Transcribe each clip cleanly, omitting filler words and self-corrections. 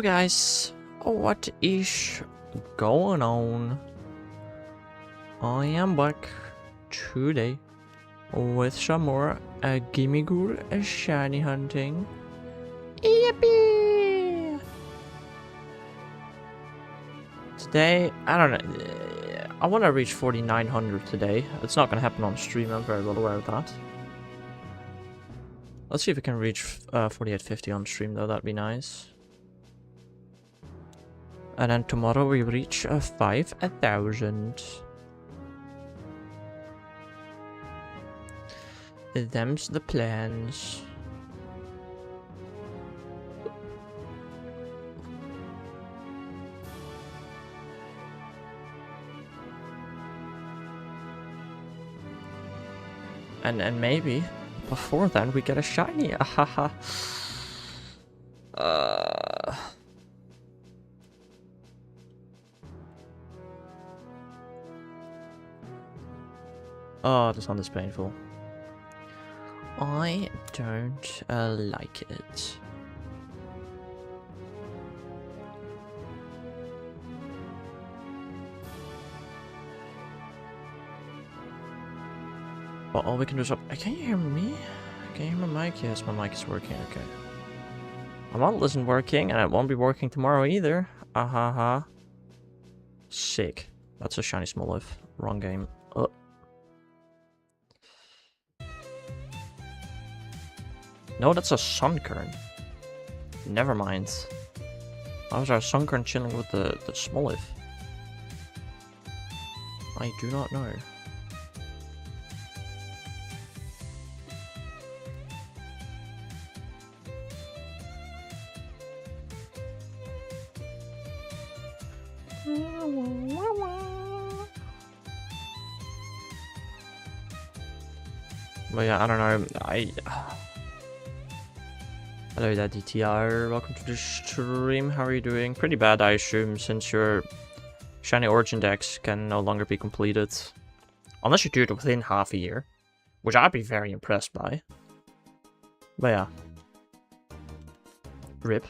guys, what is going on? I am back today with some more Gimme Ghoul shiny hunting. Yippee! Today, I don't know, I want to reach 4,900 today. It's not going to happen on stream, I'm very well aware of that. Let's see if we can reach 4,850 on stream though, that'd be nice. And then tomorrow we reach 5,000. Them's the plans. And maybe before then we get a shiny. Ahaha. Oh, this one is painful. I don't like it. Well, all we can do is up. Can you hear me? Can you hear my mic? Yes, my mic is working. Okay. My model isn't working, and it won't be working tomorrow either. Ahaha. Sick. That's a shiny small life. Wrong game. No, that's a Sunkern. Never mind. How was our Sunkern chilling with the Smoliv? I do not know. But yeah, I don't know. Hello there, DTR. Welcome to the stream. How are you doing? Pretty bad, I assume, since your shiny origin decks can no longer be completed. Unless you do it within half a year. Which I'd be very impressed by. But yeah. RIP.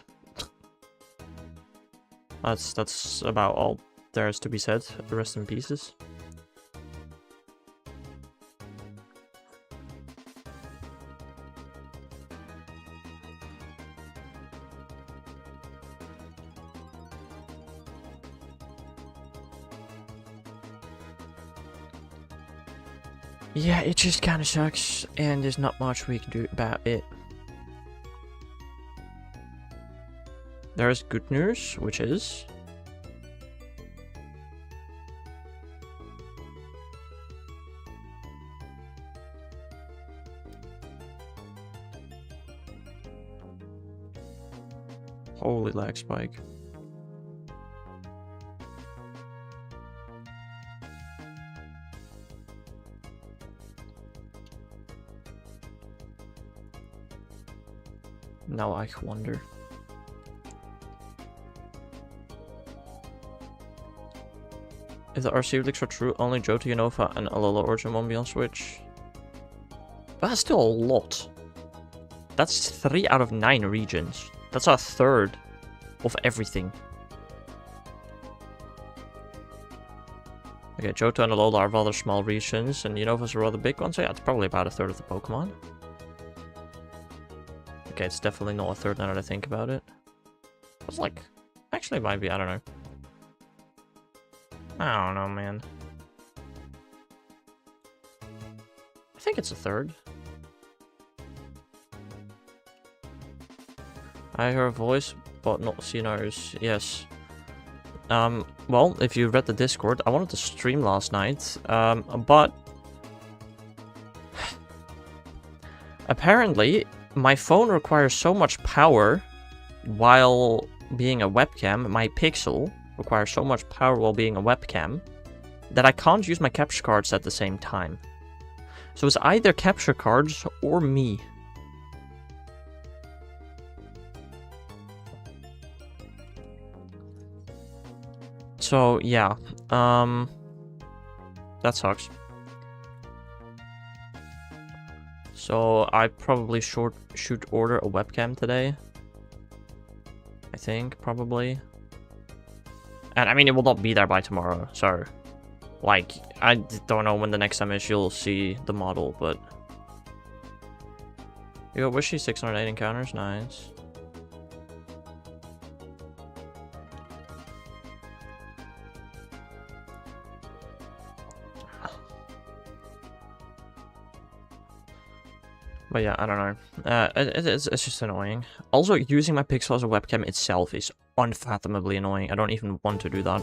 That's about all there is to be said. Rest in pieces. Yeah, it just kinda sucks, and there's not much we can do about it. There's good news, which is... Holy lag spike. Now I wonder. If the RC leaks are true, only Johto, Unova, and Alola Origin won't be on Switch. But that's still a lot. That's 3 out of 9 regions. That's a third of everything. Okay, Johto and Alola are rather small regions, and Unova's a rather big one, so yeah, it's probably about a third of the Pokemon. Okay, it's definitely not a third now that I think about it. It's like... Actually, it might be, I don't know. I don't know, man. I think it's a third. I hear a voice, but not see nose. Yes. Well, if you read the Discord, I wanted to stream last night, but... Apparently... My phone requires so much power while being a webcam, my Pixel requires so much power while being a webcam, that I can't use my capture cards at the same time. So it's either capture cards or me. So yeah, that sucks. So I probably should order a webcam today. I think, probably. And I mean, it will not be there by tomorrow, so... Like, I don't know when the next time is you'll see the model, but... You got Wishy, 608 encounters, nice. But yeah, I don't know. It's just annoying. Also, using my Pixel as a webcam itself is unfathomably annoying. I don't even want to do that.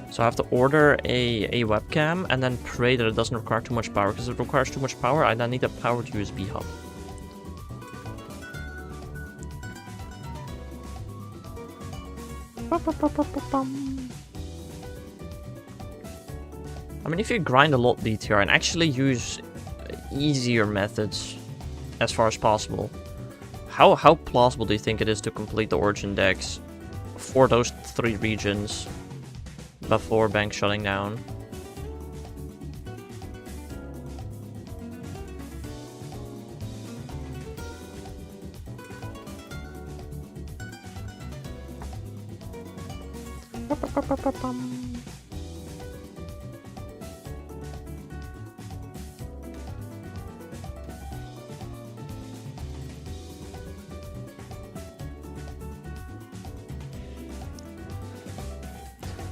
So I have to order a webcam and then pray that it doesn't require too much power. Because if it requires too much power, I then need a powered USB hub. I mean, if you grind a lot DTR and actually use easier methods as far as possible, how plausible do you think it is to complete the origin decks for those 3 regions before bank shutting down?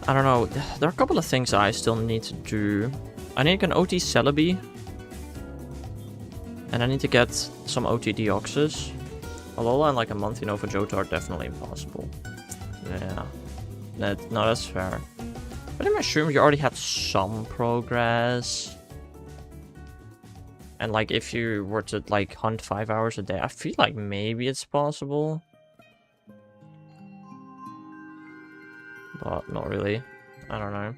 I don't know, there are a couple of things I still need to do. I need an OT Celebi. And I need to get some OT Deoxys. Alola in like a month, you know, for Johto are definitely impossible. Yeah. No, that's fair. But in my stream, you already had some progress. And like, if you were to like hunt 5 hours a day, I feel like maybe it's possible. But not really. I don't know.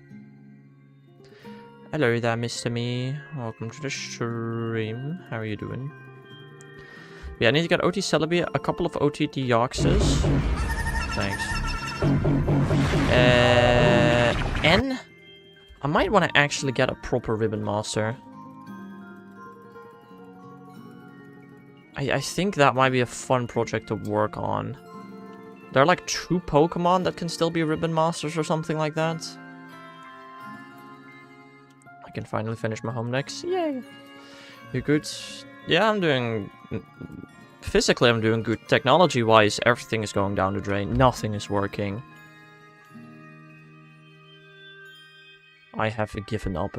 Hello there, Mr. Me. Welcome to the stream. How are you doing? Yeah, I need to get OT Celebi, a couple of OT Deoxys. Thanks. N? I might want to actually get a proper Ribbon Master. I think that might be a fun project to work on. There are like 2 Pokemon that can still be Ribbon Masters or something like that. I can finally finish my home decks. Yay! You good? Yeah, I'm doing... Physically, I'm doing good. Technology-wise, everything is going down the drain. Nothing is working. I have given up.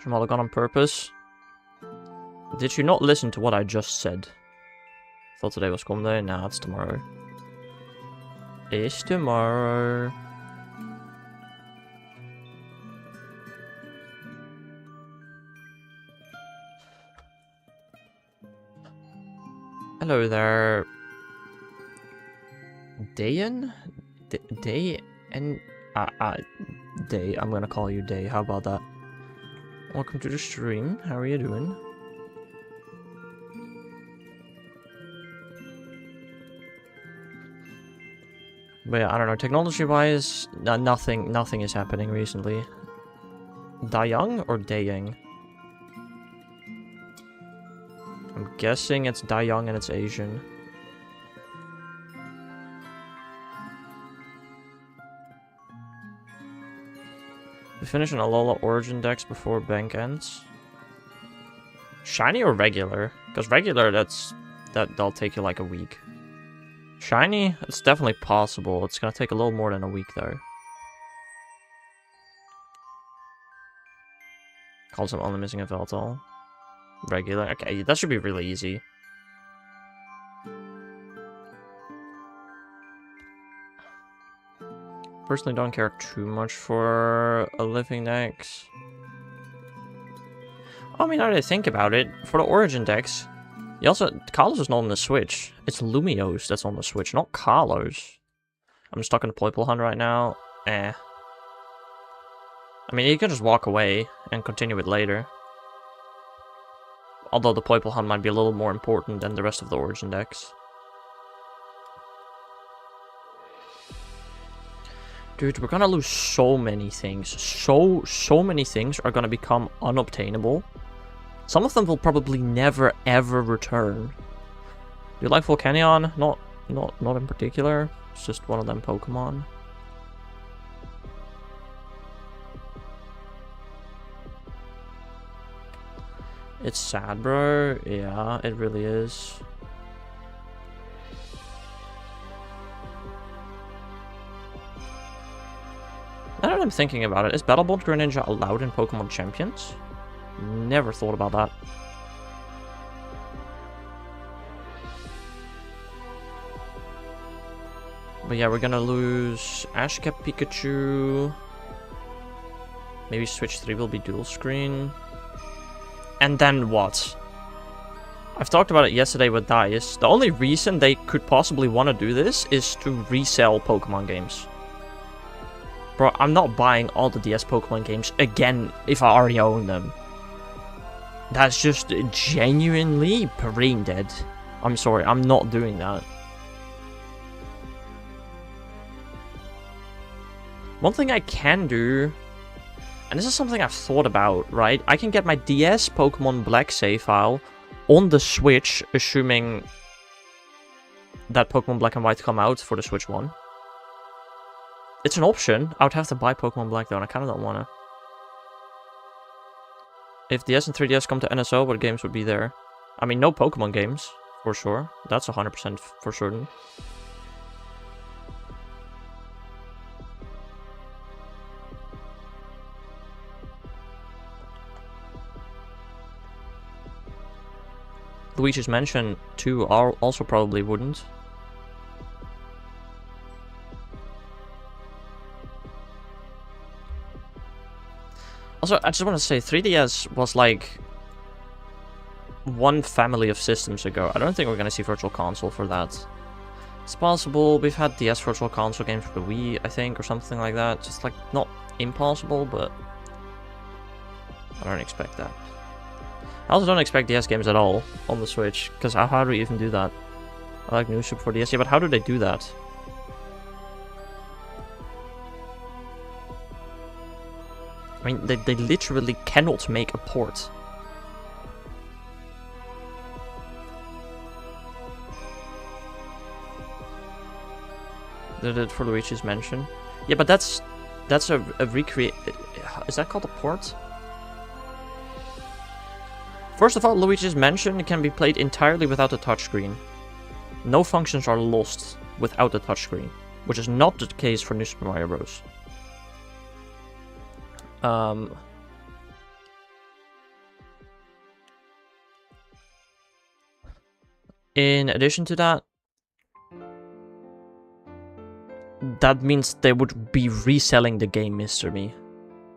Shimalagon on purpose. Did you not listen to what I just said? Thought today was Comday. Nah, it's tomorrow. It's tomorrow. Hello there. Dayan? Day and... Day. I'm gonna call you Day. How about that? Welcome to the stream. How are you doing? But yeah, I don't know. Technology-wise, nothing is happening recently. Dayang or Dayang? I'm guessing it's Dayang and it's Asian. We finish an Alola Origin Dex before bank ends. Shiny or regular? Because regular, that'll take you like a week. Shiny, it's definitely possible. It's gonna take a little more than a week though. Calls him only missing a Veltal. Regular, okay, that should be really easy. Personally don't care too much for a living dex. I mean, now that I think about it, for the Origin dex, you also, Kalos is not on the Switch. It's Lumiose that's on the Switch, not Kalos. I'm stuck in the Ploiple Hunt right now. I mean, you can just walk away and continue it later. Although the Ploiple Hunt might be a little more important than the rest of the Origin dex. Dude, we're gonna lose so many things. So many things are gonna become unobtainable. Some of them will probably never ever return. Do you like Volcanion? Not in particular. It's just one of them Pokemon. It's sad, bro. Yeah, it really is. Now that I'm thinking about it, is Battleborn Greninja allowed in Pokemon Champions? Never thought about that. But yeah, we're gonna lose Ashcap Pikachu. Maybe Switch 3 will be dual screen. And then what? I've talked about it yesterday with Dice. The only reason they could possibly want to do this is to resell Pokemon games. Bro, I'm not buying all the DS Pokemon games again if I already own them. That's just genuinely brain dead. I'm sorry, I'm not doing that. One thing I can do, and this is something I've thought about, right? I can get my DS Pokemon Black save file on the Switch, assuming that Pokemon Black and White come out for the Switch 1. It's an option. I would have to buy Pokemon Black though, and I kind of don't want to. If DS and 3DS come to NSO, what games would be there? I mean, no Pokemon games, for sure. That's 100% for certain. Luigi's Mansion 2 also probably wouldn't. Also, I just want to say, 3DS was like one family of systems ago. I don't think we're going to see Virtual Console for that. It's possible. We've had DS Virtual Console games for the Wii, I think, or something like that. Just like, not impossible, but I don't expect that. I also don't expect DS games at all on the Switch, because how do we even do that? I like New Super for DS, yeah, but how do they do that? I mean, they literally cannot make a port. They did it for Luigi's Mansion. Yeah, but that's a recreate. Is that called a port? First of all, Luigi's Mansion can be played entirely without a touchscreen. No functions are lost without a touchscreen, which is not the case for New Super Mario Bros. In addition to that, that means they would be reselling the game, Mr. Me.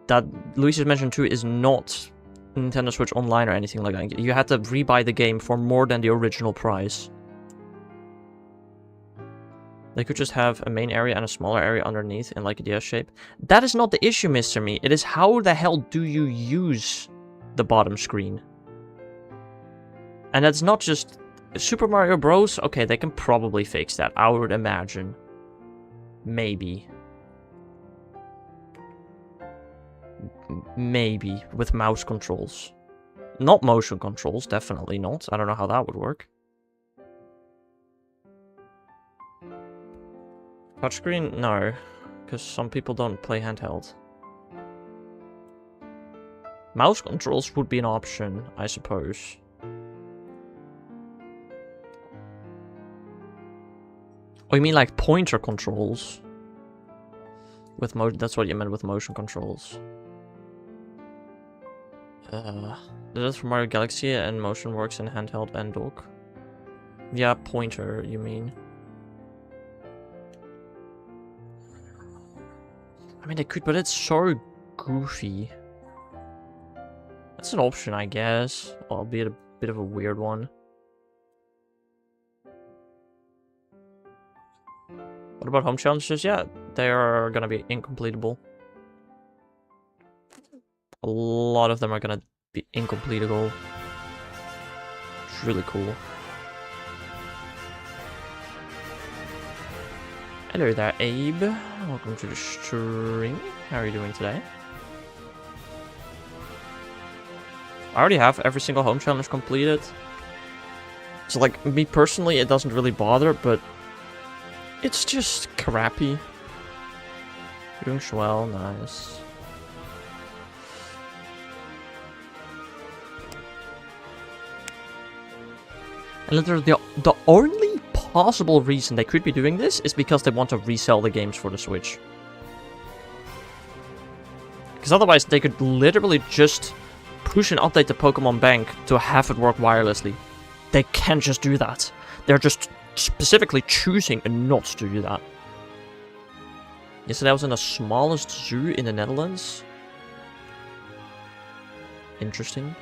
That Luigi's Mansion 2 is not Nintendo Switch Online or anything like that. You had to rebuy the game for more than the original price. They could just have a main area and a smaller area underneath in like a DS shape. That is not the issue, Mr. Me. It is how the hell do you use the bottom screen? And that's not just Super Mario Bros. Okay, they can probably fix that, I would imagine. Maybe. Maybe with mouse controls. Not motion controls, definitely not. I don't know how that would work. Touchscreen? No, because some people don't play handheld. Mouse controls would be an option, I suppose. Oh, you mean like pointer controls? With that's what you meant with motion controls. That's for Mario Galaxy, and motion works in handheld and dock. Yeah, pointer, you mean. I mean, they could, but it's so goofy. That's an option, I guess, albeit a bit of a weird one. What about home challenges? Yeah, they are gonna be incompletable. A lot of them are gonna be incompletable. It's really cool. Hello there, Abe. Welcome to the stream. How are you doing today? I already have every single home challenge completed. So, like, me personally, it doesn't really bother, but it's just crappy. Doing swell, nice. And literally, the only possible reason they could be doing this is because they want to resell the games for the Switch. Because otherwise, they could literally just push and update the Pokemon Bank to have it work wirelessly. They can't just do that. They're just specifically choosing not to do that. Yesterday I was in the smallest zoo in the Netherlands. Interesting.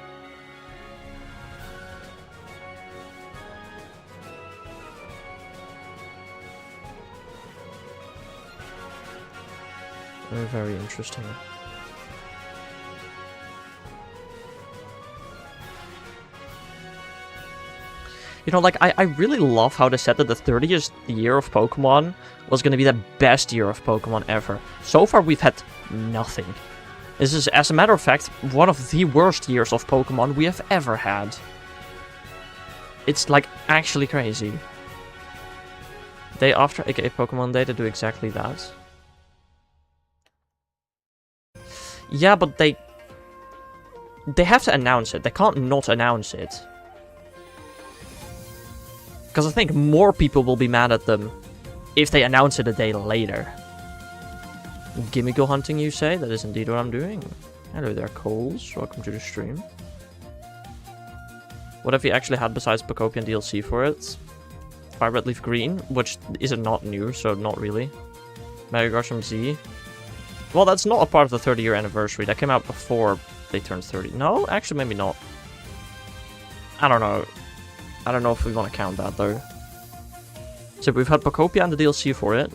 Very, very interesting. You know, like, I really love how they said that the 30th year of Pokemon was going to be the best year of Pokemon ever. So far, we've had nothing. This is, as a matter of fact, one of the worst years of Pokemon we have ever had. It's, like, actually crazy. Day after, aka Pokemon Day, they do exactly that. Yeah, but they have to announce it. They can't not announce it. Because I think more people will be mad at them if they announce it a day later. Gimme go hunting, you say? That is indeed what I'm doing. Hello there, Coles. Welcome to the stream. What have you actually had besides Bacopian DLC for it? Fire Red Leaf Green, which is not new, so not really. Mega Garchomp Z. Well, that's not a part of the 30-year anniversary. That came out before they turned 30. No? Actually, maybe not. I don't know. I don't know if we want to count that, though. So we've had Pokopia and the DLC for it.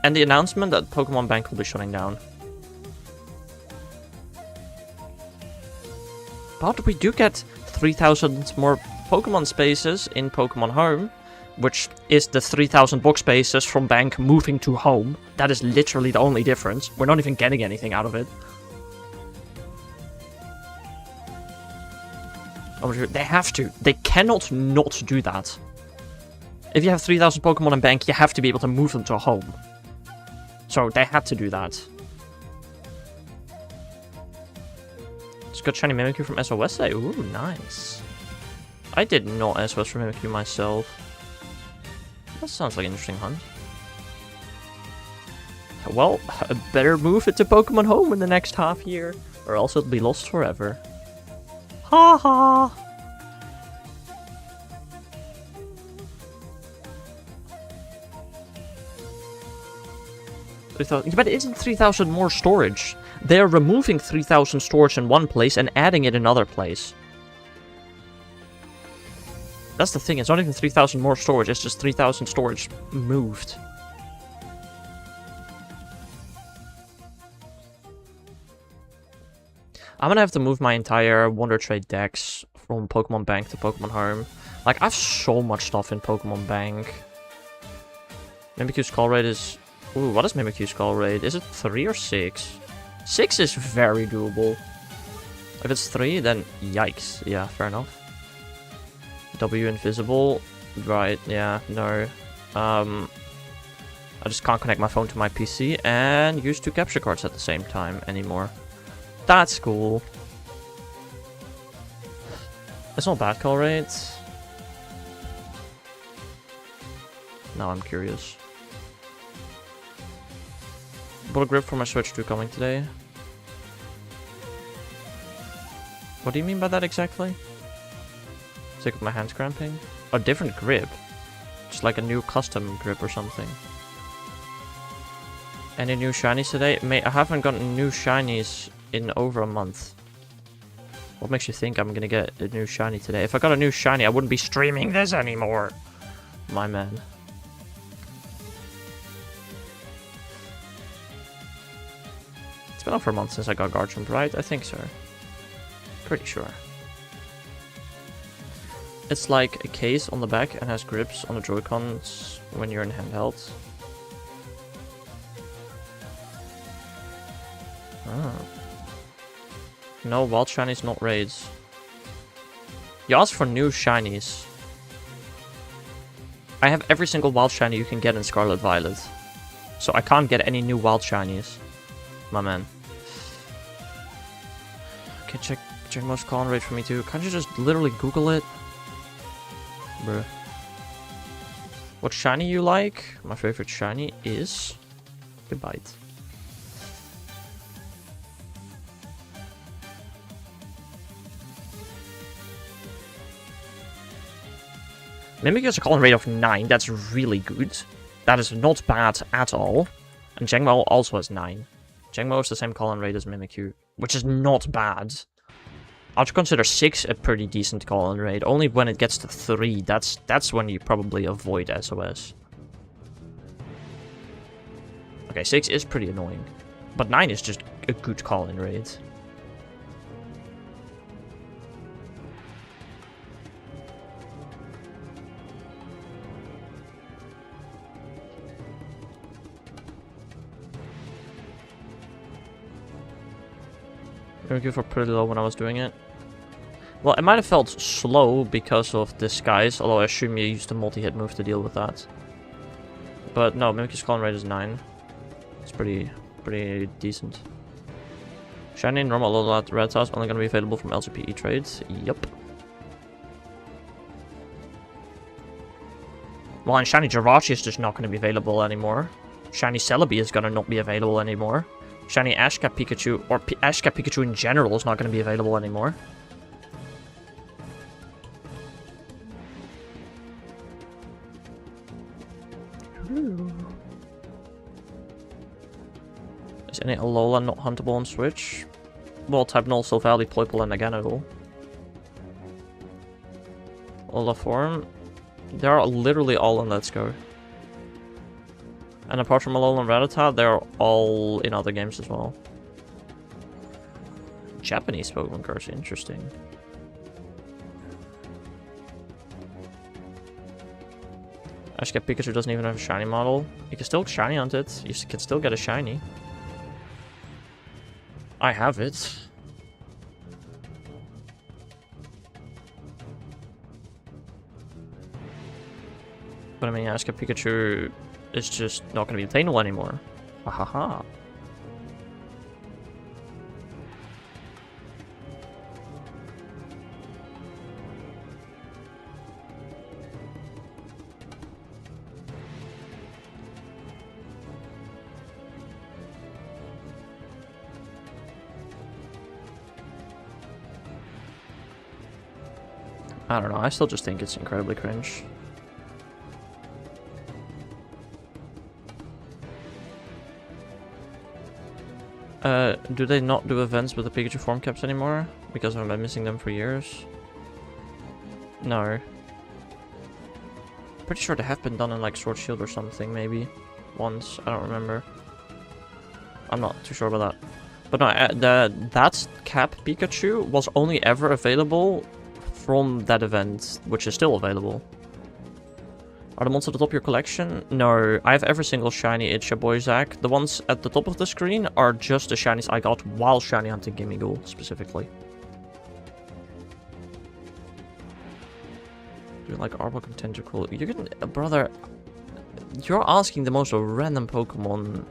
And the announcement that Pokemon Bank will be shutting down. But we do get 3,000 more Pokemon spaces in Pokemon Home, which is the 3,000 box spaces from Bank moving to Home. That is literally the only difference. We're not even getting anything out of it. Oh, they have to. They cannot not do that. If you have 3,000 Pokemon in Bank, you have to be able to move them to Home. So they had to do that. Just got shiny Mimikyu from SOS. Ooh, nice. I did not SOS for Mimikyu myself. That sounds like an interesting hunt. Well, I better move it to Pokemon Home in the next half year, or else it'll be lost forever. Ha ha! But it isn't 3,000 more storage. They're removing 3,000 storage in one place and adding it in another place. That's the thing, it's not even 3,000 more storage, it's just 3,000 storage moved. I'm gonna have to move my entire Wonder Trade decks from Pokemon Bank to Pokemon Home. Like, I have so much stuff in Pokemon Bank. Mimikyu's call rate is... Ooh, what is Mimikyu's call rate? Is it 3 or 6? 6 is very doable. If it's 3, then yikes. Yeah, fair enough. W invisible. Right, yeah, no. I just can't connect my phone to my PC and use 2 capture cards at the same time anymore. That's cool. It's not bad call rates. Now I'm curious. Bought a grip for my Switch 2 coming today. What do you mean by that exactly? Sick of my hands cramping? A different grip. Just like a new custom grip or something. Any new shinies today? Mate, I haven't gotten new shinies in over a month. What makes you think I'm gonna get a new shiny today? If I got a new shiny, I wouldn't be streaming this anymore. My man. It's been over a month since I got Garchomp, right? I think so. Pretty sure. It's like a case on the back and has grips on the Joy-Cons when you're in handheld. Ah. No, wild shinies, not raids. You asked for new shinies. I have every single wild shiny you can get in Scarlet Violet. So I can't get any new wild shinies. My man. Okay, check most call rate for me too. Can't you just literally Google it? Bruh. What shiny you like? My favorite shiny is the Bite. Mimic has a call rate of 9. That's really good. That is not bad at all. And Jangmo also has 9. Jangmo has the same call rate as Mimikyu, which is not bad. I'd consider 6 a pretty decent call rate. Only when it gets to 3, that's when you probably avoid SOS. Okay, 6 is pretty annoying. But 9 is just a good call-in rate. Mimikyu for pretty low when I was doing it. Well, it might have felt slow because of Disguise, although I assume you used a multi-hit move to deal with that. But no, Mimikyu's call rate is 9. It's pretty decent. Shiny and normal Alola Red House only gonna be available from LCPE trades. Yup. Well, and Shiny Jirachi is just not gonna be available anymore. Shiny Celebi is gonna not be available anymore. Shiny Ashka Pikachu, or Ashka Pikachu in general, is not gonna be available anymore. Is any Alola not huntable on Switch? Well, type null, Silvally, Ploiple, and Naganadel. Alola form? They are literally all in Let's Go. And apart from Alola and Rattata, they're all in other games as well. Japanese Pokemon cards, interesting. Ashka Pikachu doesn't even have a shiny model. You can still shiny hunt it. You can still get a shiny. I have it. But I mean, Ashka Pikachu is just not going to be obtainable anymore. Hahaha. I don't know, I still just think it's incredibly cringe. Do they not do events with the Pikachu form caps anymore? Because I've been missing them for years? No. Pretty sure they have been done in like Sword Shield or something, maybe. Once, I don't remember. I'm not too sure about that. But no, that cap Pikachu was only ever available from that event, which is still available. Are the monsters at the top of your collection? No, I have every single shiny Itcha Boy Zack. The ones at the top of the screen are just the shinies I got while shiny hunting Gimmighoul, specifically. Do you like Arbok and Tentacool? You can, brother, you're asking the most random Pokemon,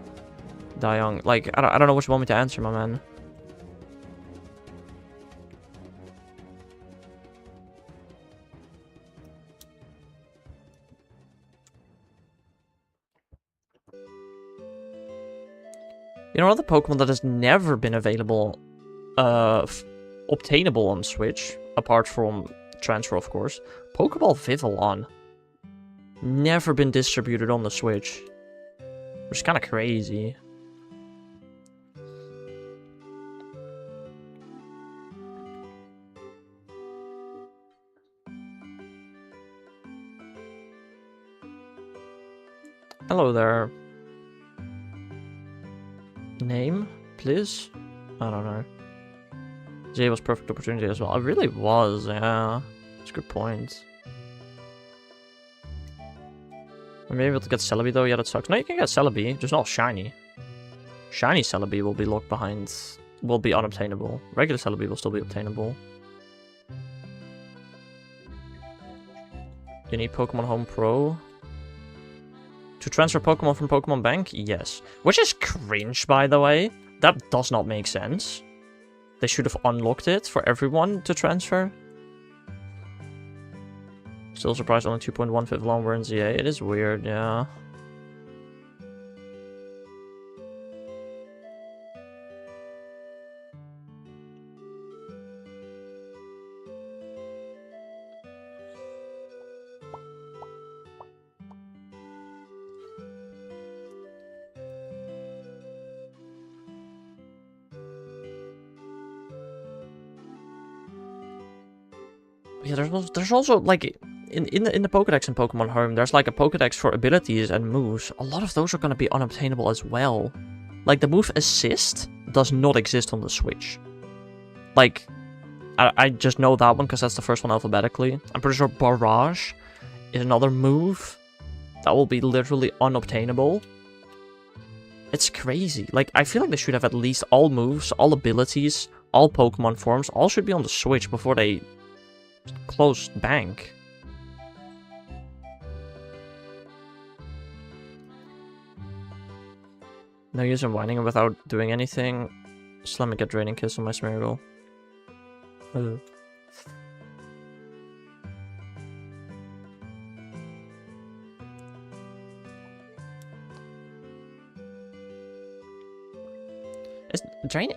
Dayong. Like, I don't know what you want me to answer, my man. You know, another Pokemon that has never been available, obtainable on Switch, apart from transfer, of course. Pokeball Vivillon. Never been distributed on the Switch. Which is kind of crazy. Hello there. Name, please? I don't know. Jay was perfect opportunity as well. It really was, yeah. That's a good point. Am I able to get Celebi though? Yeah, that sucks. No, you can get Celebi, just not shiny. Shiny Celebi will be locked behind, will be unobtainable. Regular Celebi will still be obtainable. You need Pokemon Home Pro to transfer Pokemon from Pokemon Bank? Yes. Which is cringe, by the way. That does not make sense. They should have unlocked it for everyone to transfer. Still surprised only 2.15 long were in ZA. It is weird, yeah. Yeah, there's also like in the Pokédex in Pokemon Home, there's like a Pokédex for abilities and moves. A lot of those are gonna be unobtainable as well. Like the move Assist does not exist on the Switch. Like I just know that one because that's the first one alphabetically. I'm pretty sure Barrage is another move that will be literally unobtainable. It's crazy. Like I feel like they should have at least all moves, all abilities, all Pokemon forms, all should be on the Switch before they close bank. No use in whining without doing anything. Just let me get Draining Kiss on my Smeargle.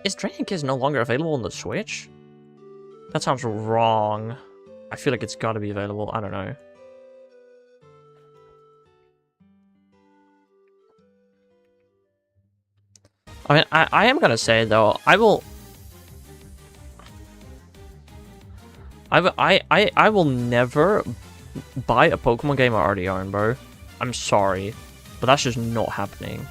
Is Draining Kiss no longer available on the Switch? That sounds wrong. I feel like it's gotta be available. I don't know. I mean, I am gonna say though, I will never buy a Pokemon game I already own, bro. I'm sorry, but that's just not happening.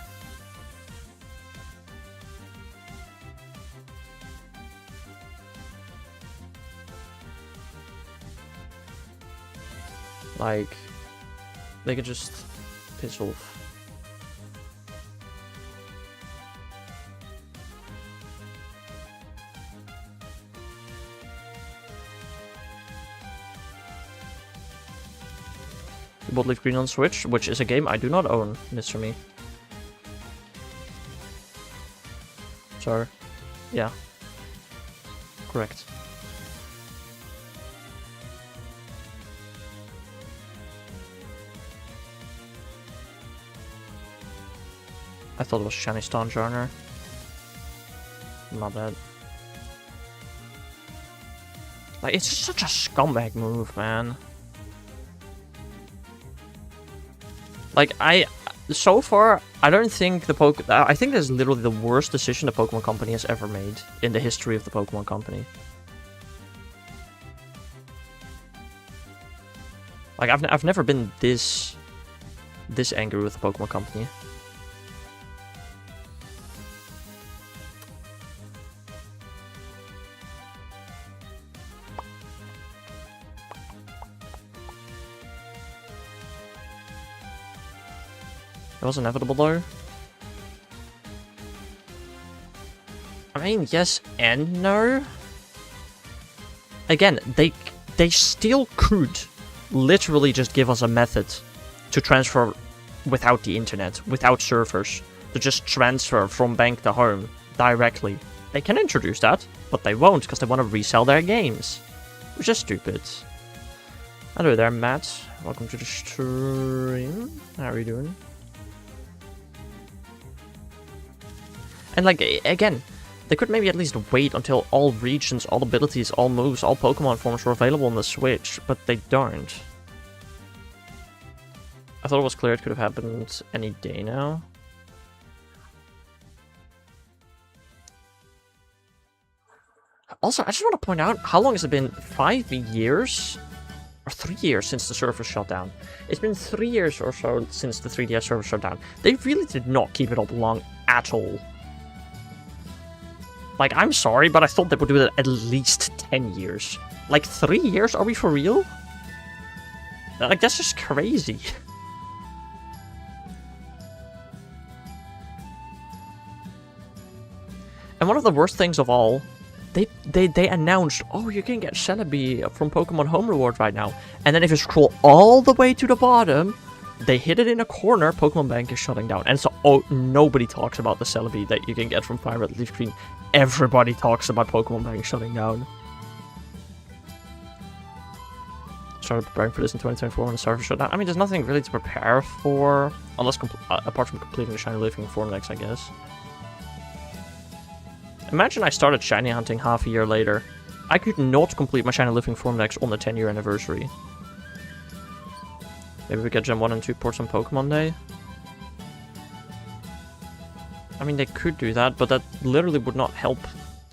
Like, they could just piss off. You bought Leaf Green on Switch, which is a game I do not own, Mr. Me. So, yeah. Correct. I thought it was Shiny Stonejourner. My bad. Like, it's just such a scumbag move, man. Like, so far, I don't think I think this is literally the worst decision the Pokemon Company has ever made in the history of the Pokemon Company. Like, I've never been this angry with the Pokemon Company. It was inevitable though. I mean, yes and no. Again, they still could literally just give us a method to transfer without the internet, without servers, to just transfer from bank to home directly. They can introduce that, but they won't because they want to resell their games, which is stupid. Hello there, Matt. Welcome to the stream. How are you doing? And like, again, they could maybe at least wait until all regions, all abilities, all moves, all Pokemon forms were available on the Switch, but they don't. I thought it was clear it could have happened any day now. Also, I just want to point out, how long has it been? 5 years? Or 3 years since the server shut down. It's been 3 years or so since the 3DS server shut down. They really did not keep it up long at all. Like, I'm sorry, but I thought they would do it at least 10 years. Like, 3 years? Are we for real? Like, that's just crazy. And one of the worst things of all, they announced, oh, you can get Celebi from Pokemon Home Rewards right now. And then if you scroll all the way to the bottom, they hit it in a corner, Pokemon Bank is shutting down. And so, oh, nobody talks about the Celebi that you can get from Fire Red Leaf Green. Everybody talks about Pokemon Bank shutting down. Started preparing for this in 2024 when the server shut down. I mean, there's nothing really to prepare for, unless apart from completing the Shiny Living Form next, I guess. Imagine I started Shiny hunting half a year later. I could not complete my Shiny Living Form next on the 10-year anniversary. Maybe we get Gen 1 and 2 ports on Pokemon Day? I mean, they could do that, but that literally would not help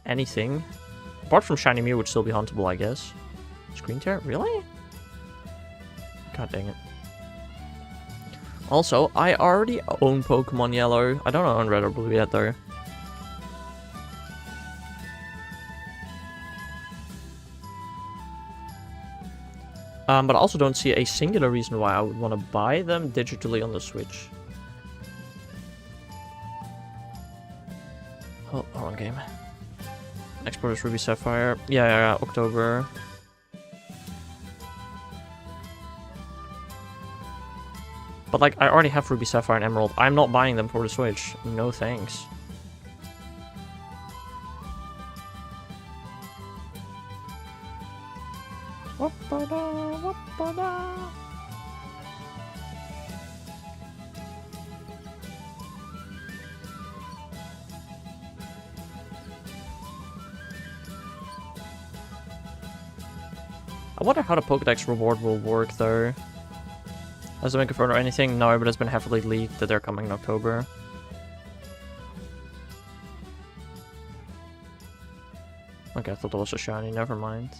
anything. Apart from Shiny Mew would still be huntable, I guess. Screen tear? Really? God dang it. Also, I already own Pokemon Yellow. I don't own Red or Blue yet, though. But I also don't see a singular reason why I would want to buy them digitally on the Switch. Oh, hold on, game. Export is Ruby Sapphire. Yeah, October. But, like, I already have Ruby Sapphire and Emerald. I'm not buying them for the Switch. No thanks. I wonder how the Pokédex reward will work, though. Has it been confirmed or anything? No, but it's been heavily leaked that they're coming in October. Okay, I thought that was a shiny, never mind.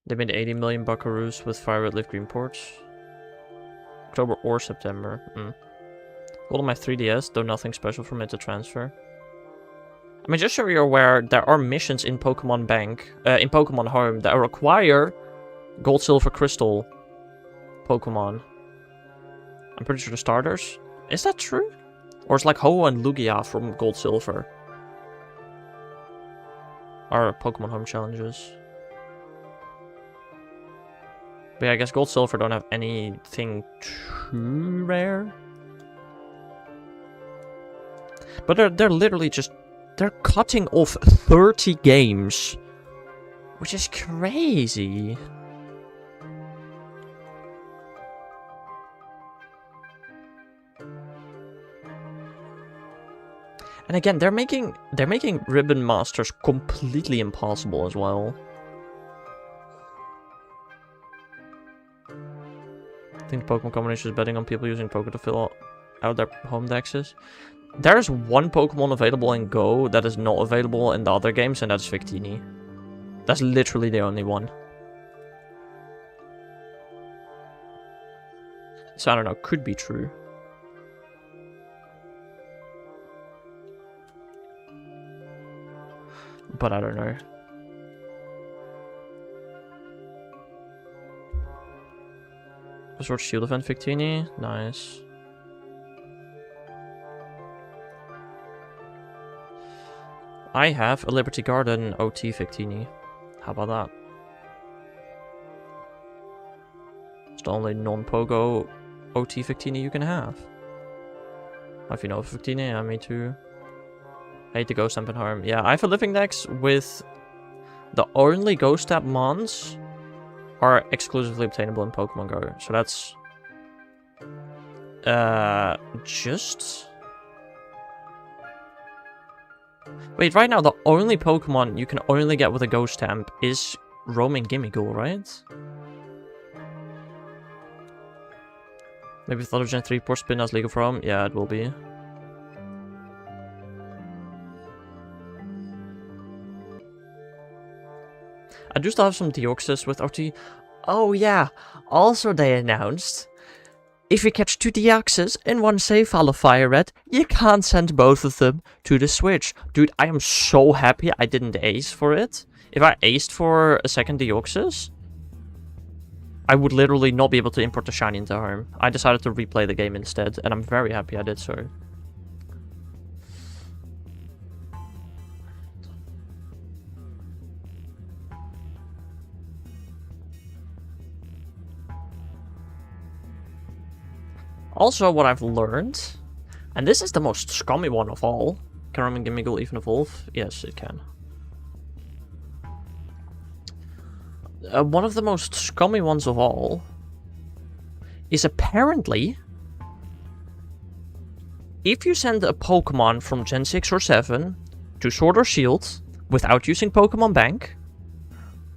They made 80 million buckaroos with Fire Red Leaf Green ports. October or September. Hold on my 3DS, though nothing special for me to transfer. I mean, just so you're aware, there are missions in Pokemon Bank, in Pokemon Home, that require Gold, Silver, Crystal Pokemon. I'm pretty sure the starters. Is that true? Or it's like Ho and Lugia from Gold, Silver are Pokemon Home challenges. But yeah, I guess Gold, Silver don't have anything too rare. But they're literally just... They're cutting off 30 games, which is crazy. And again, they're making Ribbon Masters completely impossible as well. I think Pokemon Combination is betting on people using Poké to fill out their home dexes. There's one Pokemon available in Go that is not available in the other games, and that's Victini. That's literally the only one. So I don't know, could be true. But I don't know. Sword Shield event Victini, nice. I have a Liberty Garden OT Victini. How about that? It's the only non-Pogo OT Victini you can have. If you know Victini, yeah, me too. Hate the Ghost Stamp and Harm. Yeah, I have a Living Dex with the only Ghost Stamp mons are exclusively obtainable in Pokemon Go. So that's... just... Wait, right now the only Pokemon you can only get with a Ghost Stamp is Roaming Gimmighoul, right? Maybe Thunder Gen 3 Port Spin as League of Rome? Yeah, it will be. I do still have some Deoxys with OT. Oh yeah, also they announced, if you catch 2 Deoxys in one save file of Fire Red, you can't send both of them to the Switch. Dude, I am so happy I didn't ace for it. If I aced for a second Deoxys, I would literally not be able to import the shiny into home. I decided to replay the game instead, and I'm very happy I did so. Also, what I've learned, and this is the most scummy one of all. Can Roman Gimmighoul even evolve? Yes, it can. One of the most scummy ones of all is apparently if you send a Pokemon from Gen 6 or 7 to Sword or Shield without using Pokemon Bank,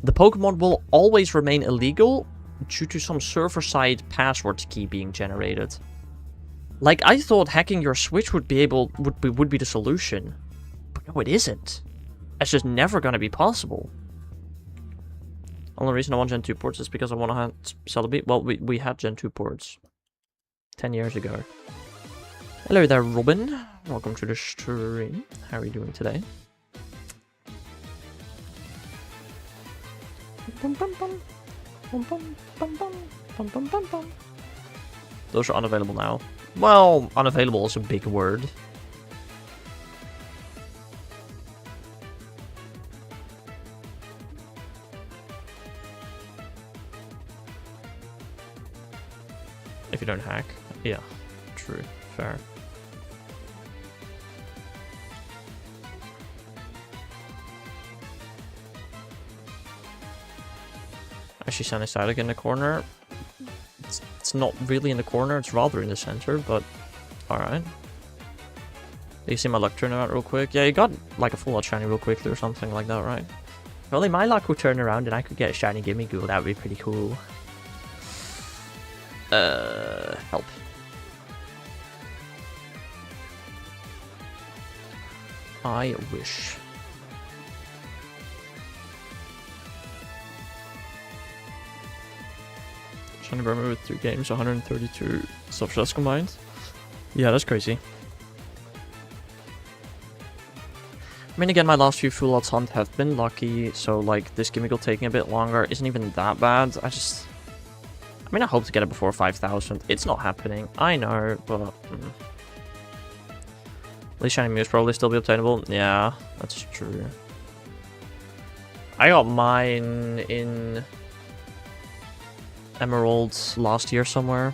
the Pokemon will always remain illegal due to some server-side password key being generated. Like, I thought hacking your Switch would be the solution, but no, it isn't. It's just never gonna be possible. Only reason I want Gen 2 ports is because I want to celebrate. Well, we had Gen 2 ports 10 years ago. Hello there, Robin. Welcome to the stream. How are you doing today? Those are unavailable now. Well, unavailable is a big word. If you don't hack. Yeah, true. Fair. I see Sunny Static in the corner. It's not really in the corner, it's rather in the center, but alright. You see my luck turn around real quick? Yeah, you got like a full out shiny real quickly or something like that, right? If only my luck would turn around and I could get a shiny Gimmighoul, that would be pretty cool. Help. I wish. Shiny Burma with 3 games, 132 soft shells combined. Yeah, that's crazy. I mean, again, my last few full odds hunt have been lucky, so like this Gimmighoul taking a bit longer isn't even that bad. I mean, I hope to get it before 5,000. It's not happening, I know, but... At least Shiny Mew's probably still be obtainable. Yeah, that's true. I got mine in Emeralds last year somewhere.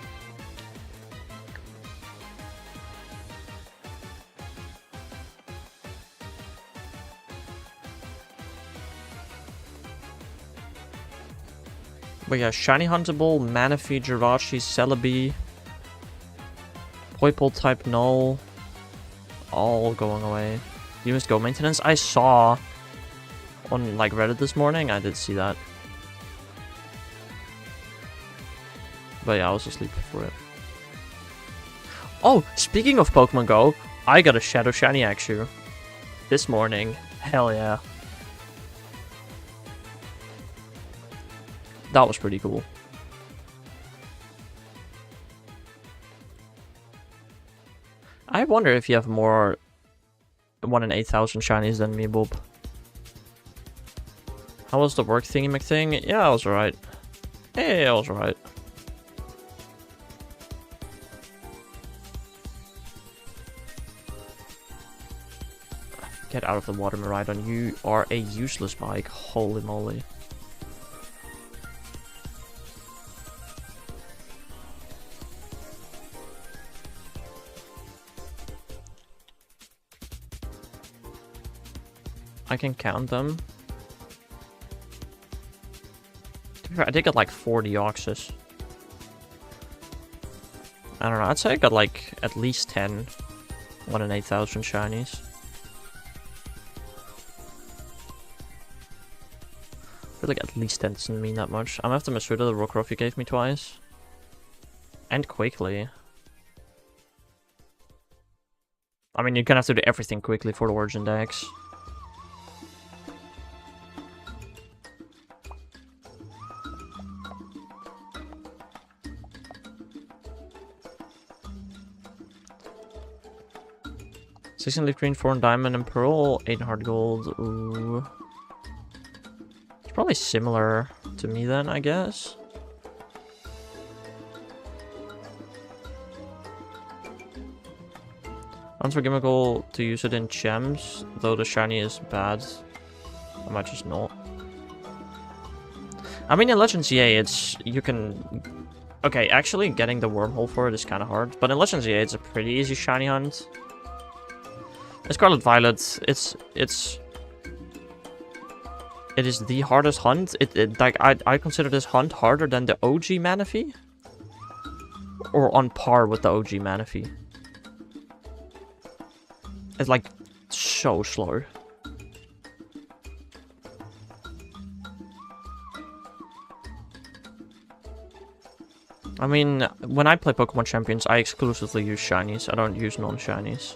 But yeah, Shiny Huntable, Manaphy, Jirachi, Celebi, Poipole type Null, all going away. You must go maintenance. I saw on like Reddit this morning, I did see that. But yeah, I was asleep for it. Oh, speaking of Pokemon Go, I got a Shadow Shiny Axew this morning. Hell yeah. That was pretty cool. I wonder if you have more 1 in 8,000 shinies than me, Bob. How was the work thingy McThing? Yeah, I was alright. Hey, I was alright. Get out of the water, Miraidon. You are a useless bike. Holy moly. I can count them. To be fair, I did get like 40 Oxys. I don't know, I'd say I got like at least 10 1 in 8,000 shinies. I feel like at least 10 doesn't mean that much. I'm after Masuda, the Rockruff you gave me twice. And quickly. I mean, you're gonna have to do everything quickly for the Origin decks. Sixteen Leaf Green, 4 in Diamond and Pearl, 8 in Hard Gold. Ooh. It's probably similar to me then, I guess. Unforgivable to use it in gems, though the shiny is bad. I might just not. I mean, in Legends EA, you can... Okay, actually getting the wormhole for it is kind of hard, but in Legends EA, it's a pretty easy shiny hunt. In Scarlet Violet, it is the hardest hunt. Like, I consider this hunt harder than the OG Manaphy. Or on par with the OG Manaphy. It's like so slow. I mean, when I play Pokemon Champions, I exclusively use shinies. I don't use non-shinies.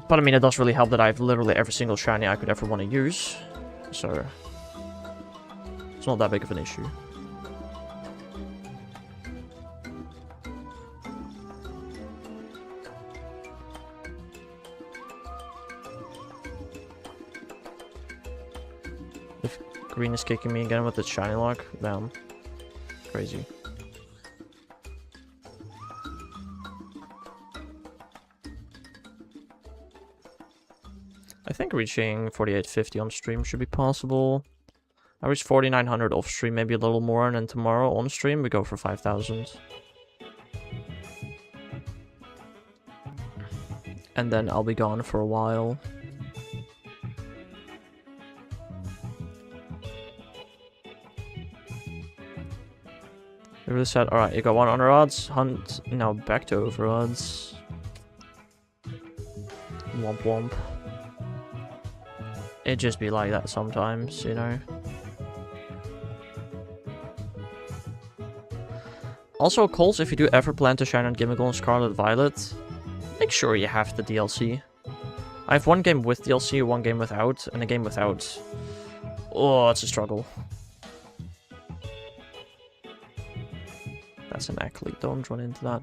But I mean, it does really help that I have literally every single shiny I could ever want to use. So, it's not that big of an issue. If green is kicking me again with its shiny lock, damn. Crazy. I think reaching 4850 on stream should be possible. I reached 4900 off stream, maybe a little more, and then tomorrow on stream we go for 5000. And then I'll be gone for a while. They really said, alright, you got 1 under odds, hunt, now back to over odds. Womp womp. It just be like that sometimes, you know. Also, Coles, if you do ever plan to shine on Gimmickle and Scarlet Violet, make sure you have the DLC. I have one game with DLC, one game without, and a game without. Oh, it's a struggle. That's an Ackley, don't run into that.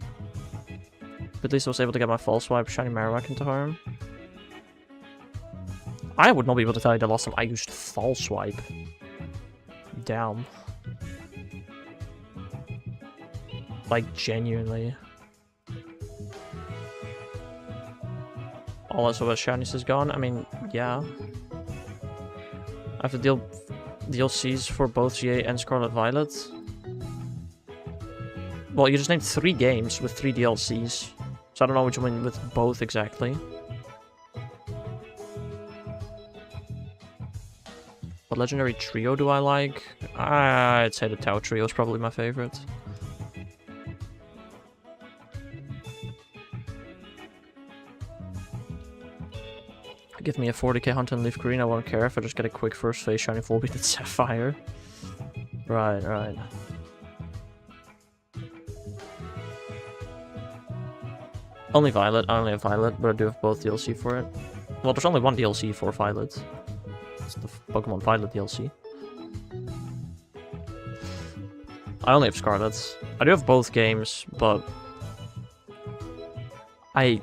But at least I was able to get my False Swipe Shiny Marowak into harm. I would not be able to tell you the last time I used False Swipe. Damn. Like, genuinely. All SOS shinies is gone? I mean, yeah. I have to deal DLCs for both GA and Scarlet Violet. Well, you just named 3 games with 3 DLCs. So I don't know which one with both exactly. What legendary trio do I like? I'd say the Tau trio is probably my favorite. Give me a 40k hunt and leaf green, I won't care if I just get a quick first phase shiny full beat at Sapphire. Right, right. Only Violet, I only have Violet, but I do have both DLC for it. Well, there's only one DLC for Violet. It's the Pokemon Violet DLC. I only have Scarlet. I do have both games, but... Why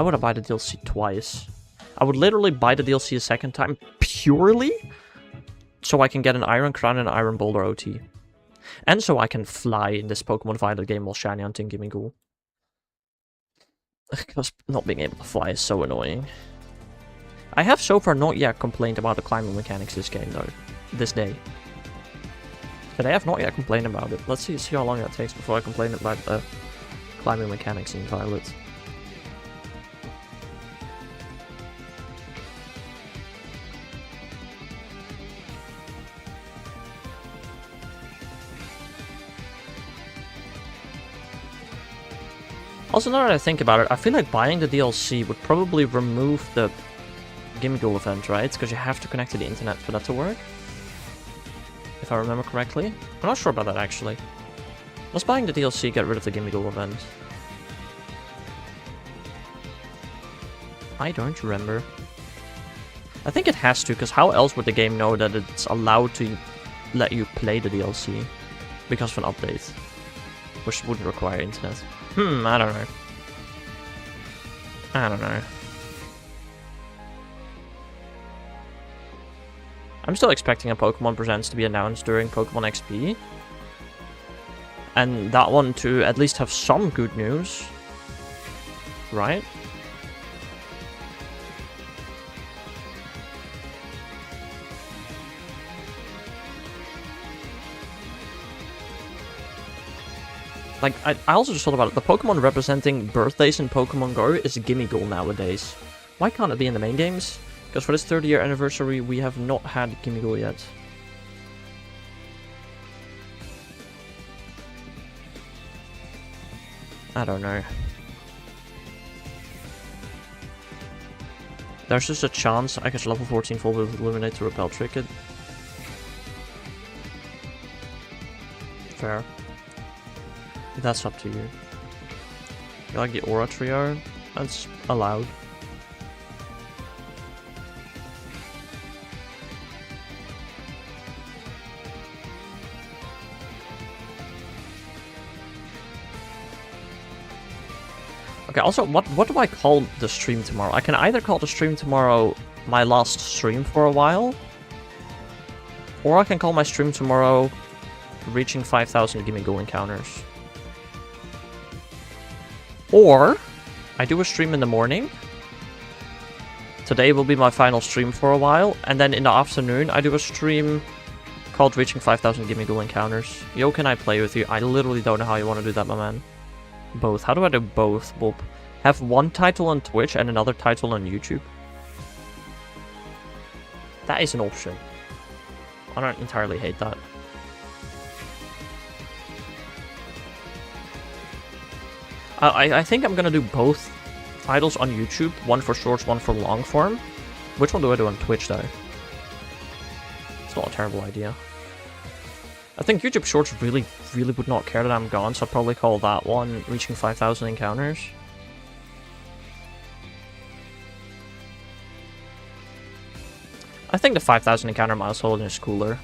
would I buy the DLC twice? I would literally buy the DLC a second time purely so I can get an Iron Crown and an Iron Boulder OT. And so I can fly in this Pokemon Violet game while shiny hunting Gimmighoul. Because not being able to fly is so annoying. I have so far not yet complained about the climbing mechanics this game though. This day. But I have not yet complained about it. Let's see how long that takes before I complain about the climbing mechanics in Violet. Also, now that I think about it, I feel like buying the DLC would probably remove the Gimmighoul event, right? Because you have to connect to the internet for that to work. If I remember correctly. I'm not sure about that, actually. Does buying the DLC get rid of the Gimmighoul event? I don't remember. I think it has to, because how else would the game know that it's allowed to let you play the DLC? Because of an update. Which wouldn't require internet. I don't know. I don't know. I'm still expecting a Pokemon Presents to be announced during Pokemon XP. And that one to at least have some good news. right? Like, I also just thought about it. The Pokemon representing birthdays in Pokemon Go is a gimme goal nowadays. Why can't it be in the main games? Because for this 30-year anniversary, we have not had gimme goal yet. I don't know. There's just a chance I could level 14 full with Illuminate to repel trick it. Fair. That's up to you. You like the Aura Trio? That's allowed. Okay, also, what do I call the stream tomorrow? I can either call the stream tomorrow my last stream for a while, or I can call my stream tomorrow reaching 5,000 gimme go encounters. Or I do a stream in the morning. Today will be my final stream for a while, and then in the afternoon I do a stream called reaching 5,000 gimme go encounters. Yo, can I play with you? I literally don't know how you want to do that, my man. Both. How do I do both, Bob? Have one title on Twitch and another title on YouTube? That is an option. I don't entirely hate that. I think I'm gonna do both titles on YouTube. One for shorts, one for long form. Which one do I do on Twitch, though? It's not a terrible idea. I think YouTube Shorts really would not care that I'm gone, so I'll probably call that one reaching 5,000 encounters. I think the 5,000 encounter milestone is cooler.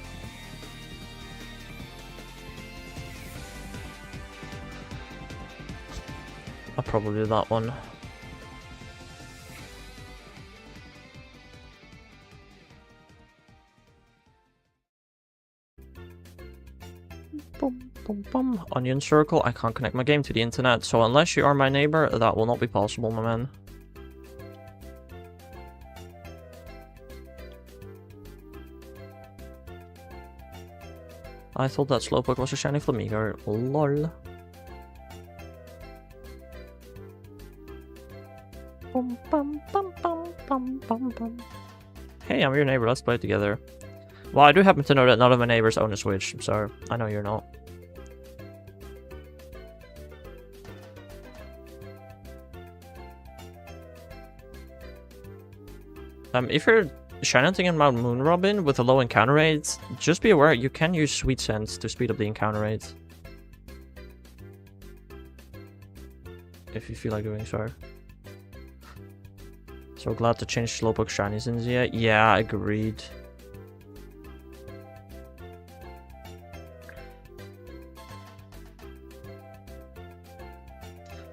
I'll probably do that one. Boom, boom, boom. Onion circle. I can't connect my game to the internet, so unless you are my neighbor, that will not be possible, my man. I thought that Slowpoke was a shiny Flamigo. Lol. Bum, bum, bum, bum, bum, bum, bum. Hey, I'm your neighbor. Let's play together. Well, I do happen to know that none of my neighbors own a Switch, so I know you're not. If you're Shannon in Mount Moon Robin with a low encounter rate, just be aware you can use Sweet Sense to speed up the encounter rate. If you feel like doing so. So glad to change Slowpoke shinies in here. Yeah, agreed.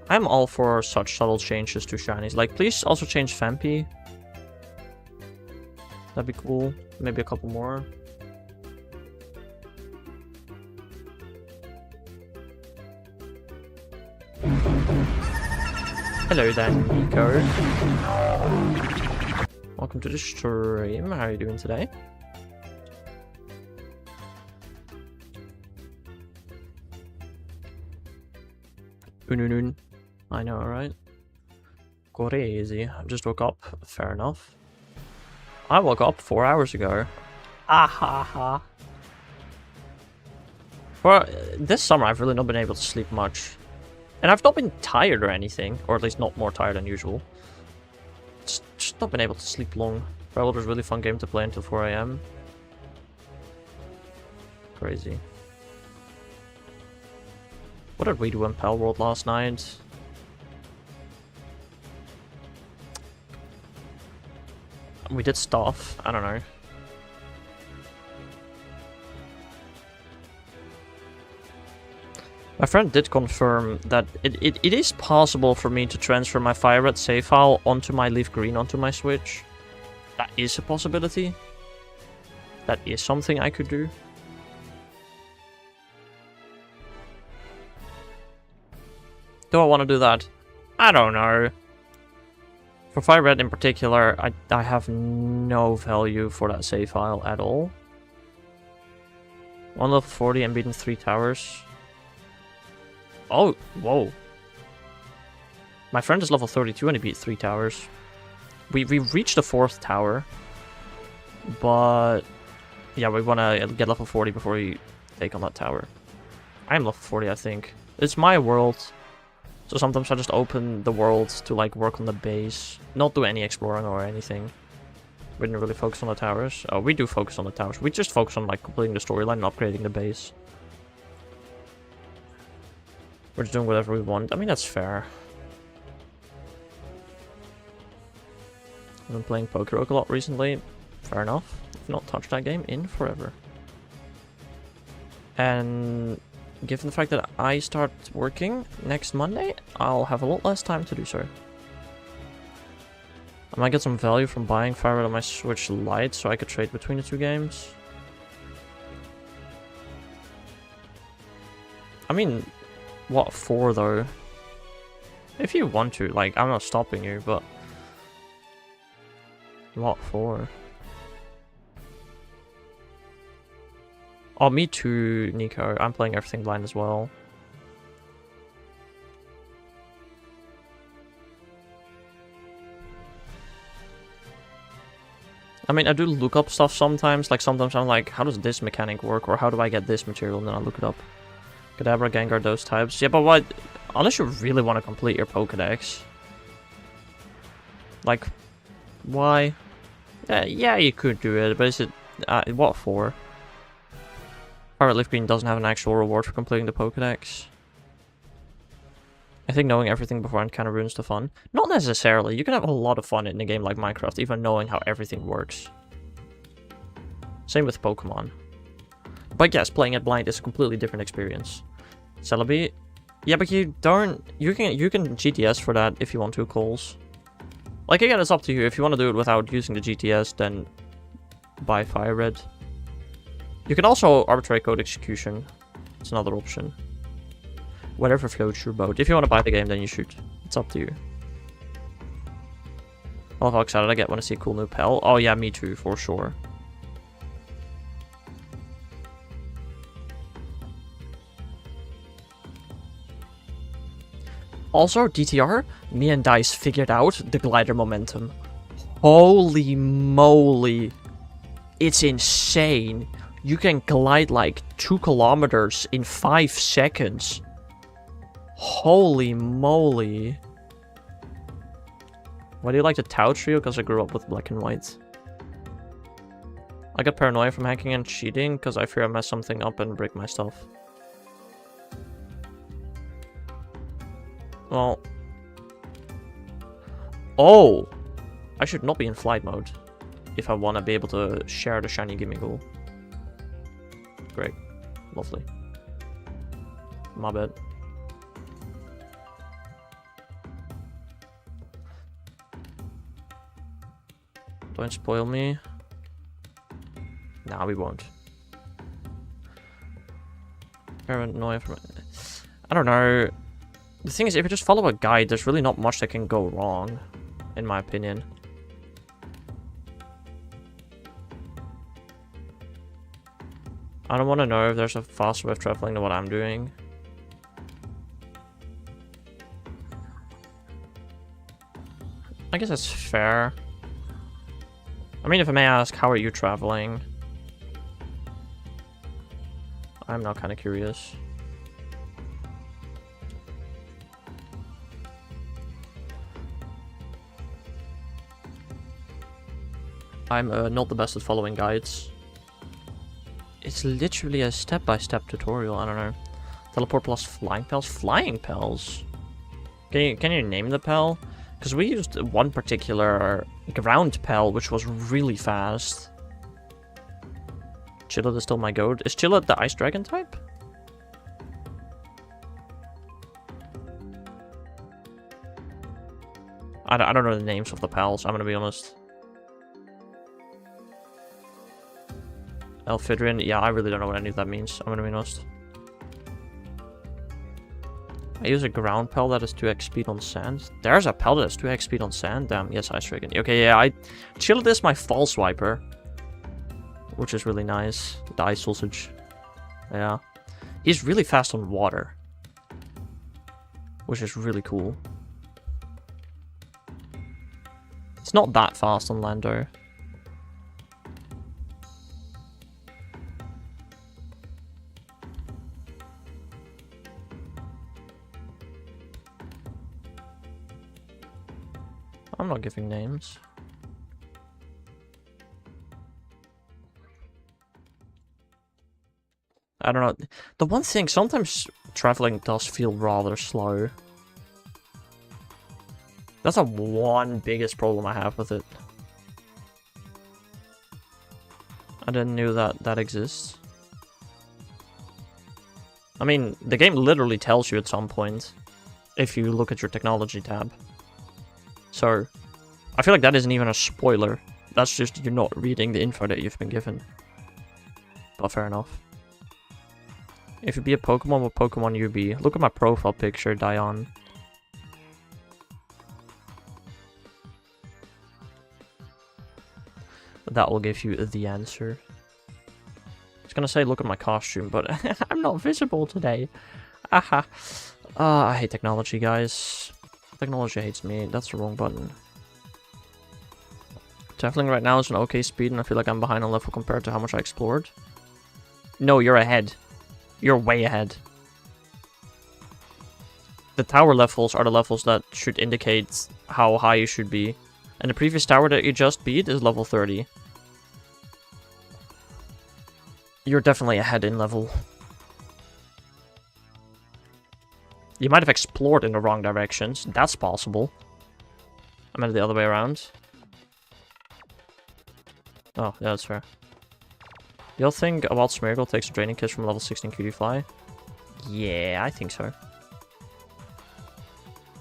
I'm all for such subtle changes to shinies. Like, please also change Vampy. That'd be cool. Maybe a couple more. Hello there, Nico. Welcome to the stream. How are you doing today? Ununun. I know, right? Crazy. I just woke up. Fair enough. I woke up 4 hours ago. Ah ha ha. Well, this summer I've really not been able to sleep much. And I've not been tired or anything, or at least not more tired than usual. Just not been able to sleep long. Rebel was a really fun game to play until 4 AM. Crazy. What did we do in Pal World last night? We did stuff. I don't know. My friend did confirm that it is possible for me to transfer my Fire Red save file onto my Leaf Green onto my Switch. That is a possibility. That is something I could do. Do I want to do that? I don't know. For Fire Red in particular, I have no value for that save file at all. 1 level 40 and beaten 3 towers. Oh, whoa. My friend is level 32 and he beat 3 towers. We reached the 4th tower. But yeah, we want to get level 40 before we take on that tower. I am level 40, I think. It's my world. So sometimes I just open the world to like work on the base. Not do any exploring or anything. We didn't really focus on the towers. Oh, we do focus on the towers. We just focus on like completing the storyline and upgrading the base. We're just doing whatever we want. I mean, that's fair. I've been playing Poker a lot recently. Fair enough. I've not touched that game in forever. And given the fact that I start working next Monday, I'll have a lot less time to do so. I might get some value from buying Fire Red on my Switch Lite so I could trade between the 2 games. I mean, what for though? If you want to, like, I'm not stopping you, but what for? Oh, me too, Nico. I'm playing everything blind as well. I mean, I do look up stuff sometimes. Like, sometimes I'm like, how does this mechanic work? Or how do I get this material? And then I look it up. Kadabra, Gengar, those types. Yeah, but what? Unless you really want to complete your Pokedex. Like, why? Yeah, you could do it, but is it... what for? Pirate Leaf Green doesn't have an actual reward for completing the Pokedex. I think knowing everything beforehand kind of ruins the fun. Not necessarily. You can have a lot of fun in a game like Minecraft, even knowing how everything works. Same with Pokemon. But yes, playing it blind is a completely different experience. Celebi? Yeah, but you don't... You can GTS for that if you want to, calls. Like, again, it's up to you. If you want to do it without using the GTS, then buy Fire Red. You can also arbitrary code execution. It's another option. Whatever floats your boat. If you want to buy the game, then you should. It's up to you. I love how excited I get when I see a cool new Pell. Oh yeah, me too, for sure. Also, DTR, me and Dice figured out the glider momentum. Holy moly. It's insane. You can glide like 2 kilometers in 5 seconds. Holy moly. Why do you like the Tau Trio? Because I grew up with black and white. I got paranoia from hacking and cheating because I fear I mess something up and break my stuff. Well. Oh! I should not be in flight mode if I want to be able to share the shiny Gimmighoul. Great. Lovely. My bad. Don't spoil me. Nah, we won't. Paranoia from... I don't know. The thing is, if you just follow a guide, there's really not much that can go wrong, in my opinion. I don't want to know if there's a faster way of traveling than what I'm doing. I guess that's fair. I mean, if I may ask, how are you traveling? I'm now kind of curious. I'm not the best at following guides. It's literally a step-by-step tutorial, I don't know. Teleport plus flying pels? Flying pels? Can you name the pel? Because we used one particular ground pel, which was really fast. Chillet is still my goat. Is Chillet the ice dragon type? I don't know the names of the pals, I'm gonna be honest. Elfidrian, yeah, I really don't know what any of that means, I'm gonna be honest. I use a ground pal that is 2x speed on sand. There's a pal that is 2x speed on sand. Damn, yes, Ice Dragon. Okay, yeah, I chilled this my false wiper, which is really nice. The ice sausage. Yeah. He's really fast on water, which is really cool. It's not that fast on land, though. I'm not giving names. I don't know. The one thing, sometimes traveling does feel rather slow. That's the one biggest problem I have with it. I didn't know that exists. I mean, the game literally tells you at some point if you look at your technology tab. So, I feel like that isn't even a spoiler. That's just you're not reading the info that you've been given. But fair enough. If you be a Pokemon, what Pokemon you be? Look at my profile picture, Dion. That will give you the answer. I was gonna say look at my costume, but I'm not visible today. Aha. I hate technology, guys. Technology hates me. That's the wrong button. Traveling right now is an okay speed, and I feel like I'm behind on level compared to how much I explored. No, you're ahead. You're way ahead. The tower levels are the levels that should indicate how high you should be. And the previous tower that you just beat is level 30. You're definitely ahead in level. You might have explored in the wrong directions. That's possible. I meant the other way around. Oh, yeah, that's fair. You'll think about Smeargle takes a Draining Kiss from level 16 Cutie Fly? Yeah, I think so.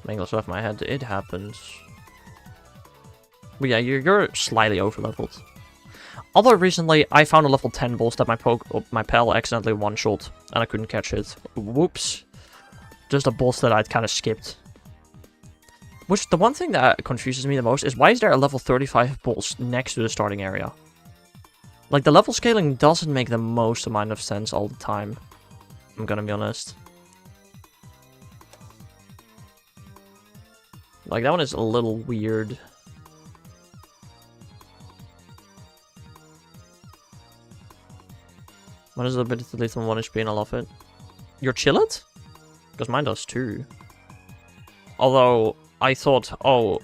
English left my head. It happens. But yeah, you're slightly over-leveled. Although recently, I found a level 10 boss that my pal accidentally one-shot, and I couldn't catch it. Whoops. Just a boss that I'd kind of skipped. Which, the one thing that confuses me the most is why is there a level 35 boss next to the starting area? Like, the level scaling doesn't make the most amount of sense all the time. I'm gonna be honest. Like, that one is a little weird. What is the ability to lethal 1 HP and I love it? Your Chillet? Because mine does too. Although, I thought, oh,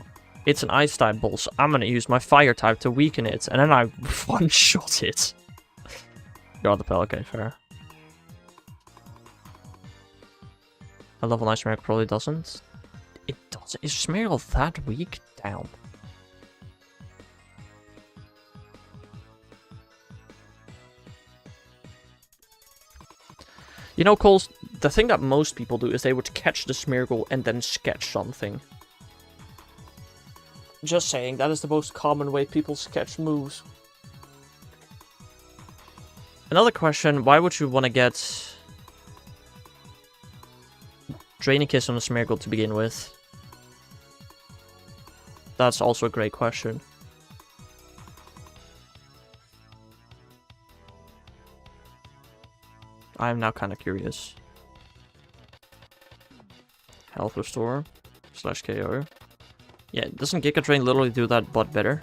it's an ice type boss. I'm gonna use my fire type to weaken it. And then I one-shot it. You're the pal, okay, fair. A level 9 Smeargle probably doesn't. It doesn't. Is Smeargle that weak? Damn. You know, Coles, the thing that most people do is they would catch the Smeargle and then sketch something. Just saying, that is the most common way people sketch moves. Another question, why would you want to get Draining Kiss on a Smeargle to begin with? That's also a great question. I am now kind of curious. Health Restore / KO. Yeah, doesn't Giga Drain literally do that but better?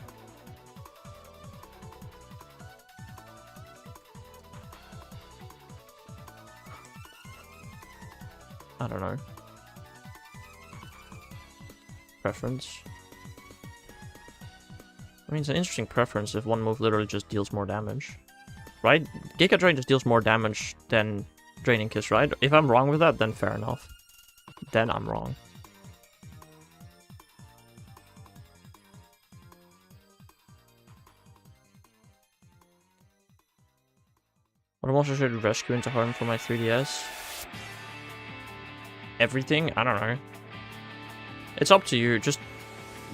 I don't know. Preference. I mean, it's an interesting preference if one move literally just deals more damage. Right? Giga Drain just deals more damage than Draining Kiss, right? If I'm wrong with that, then fair enough. Then I'm wrong. What monster should I rescue into harm for my 3DS? Everything? I don't know. It's up to you. Just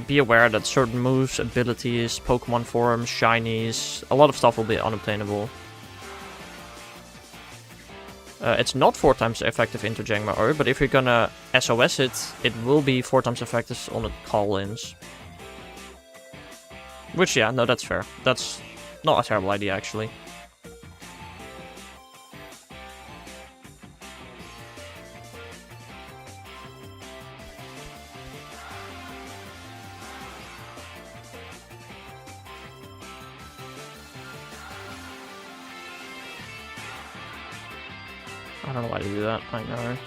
be aware that certain moves, abilities, Pokemon forms, shinies, a lot of stuff will be unobtainable. It's not 4 times effective into Jangmo, but if you're gonna SOS it, it will be 4 times effective on the call-ins. Which, yeah, no, that's fair. That's not a terrible idea, actually. I don't know why to do that. I know.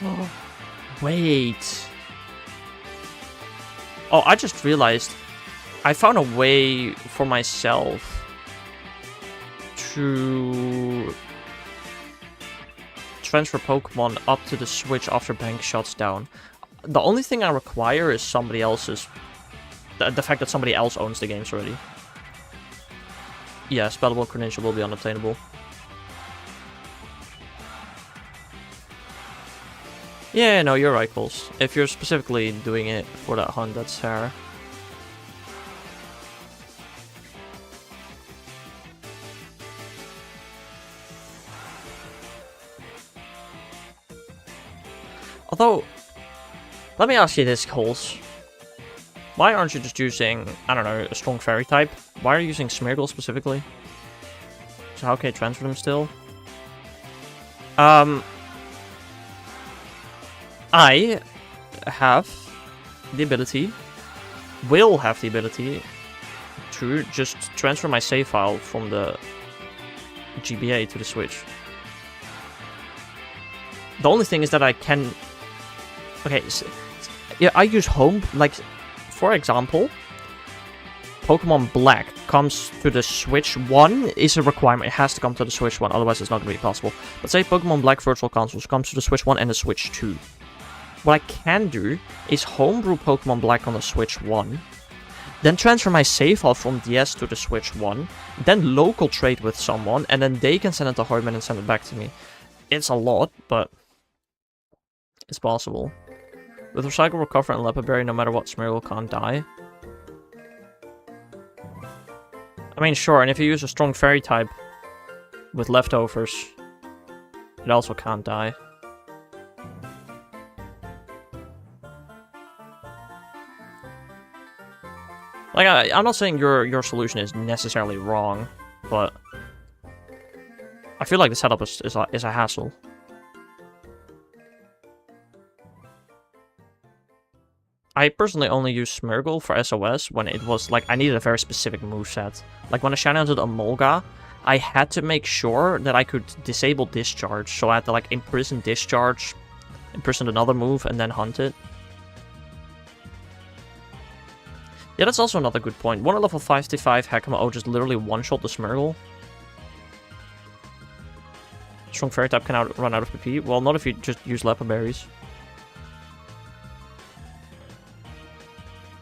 Oh, wait. Oh, I just realized I found a way for myself to transfer Pokemon up to the Switch after Bank shuts down. The only thing I require is somebody else's... The fact that somebody else owns the games already. Yeah, spellable credential will be unobtainable. Yeah, no, you're right, Coles. If you're specifically doing it for that hunt, that's fair. Although, let me ask you this, Coles. Why aren't you just using, I don't know, a strong fairy type? Why are you using Smeargle specifically? So how can you transfer them still? I have the ability, will have the ability, to just transfer my save file from the GBA to the Switch. The only thing is that I can... Okay, so, yeah, I use home, like, for example, Pokemon Black comes to the Switch 1 is a requirement. It has to come to the Switch 1, otherwise it's not going to be possible. But say Pokemon Black Virtual Consoles comes to the Switch 1 and the Switch 2. What I can do is homebrew Pokemon Black on the Switch 1, then transfer my save file from DS to the Switch 1, then local trade with someone, and then they can send it to Hardman and send it back to me. It's a lot, but it's possible. With Recycle, Recover, and Lepaberry, no matter what, Smeargle can't die. I mean, sure, and if you use a strong fairy type with leftovers, it also can't die. Like, I'm not saying your solution is necessarily wrong, but I feel like the setup is a hassle. I personally only use Smeargle for SOS when it was, like, I needed a very specific moveset. Like, when I shadowed Emolga, I had to make sure that I could disable Discharge, so I had to, like, imprison Discharge, imprison another move, and then hunt it. Yeah, that's also another good point. One level 55 Hakama-O just literally one-shot the Smeargle. Strong Fairy type can run out of PP. Well, not if you just use Lepaberries.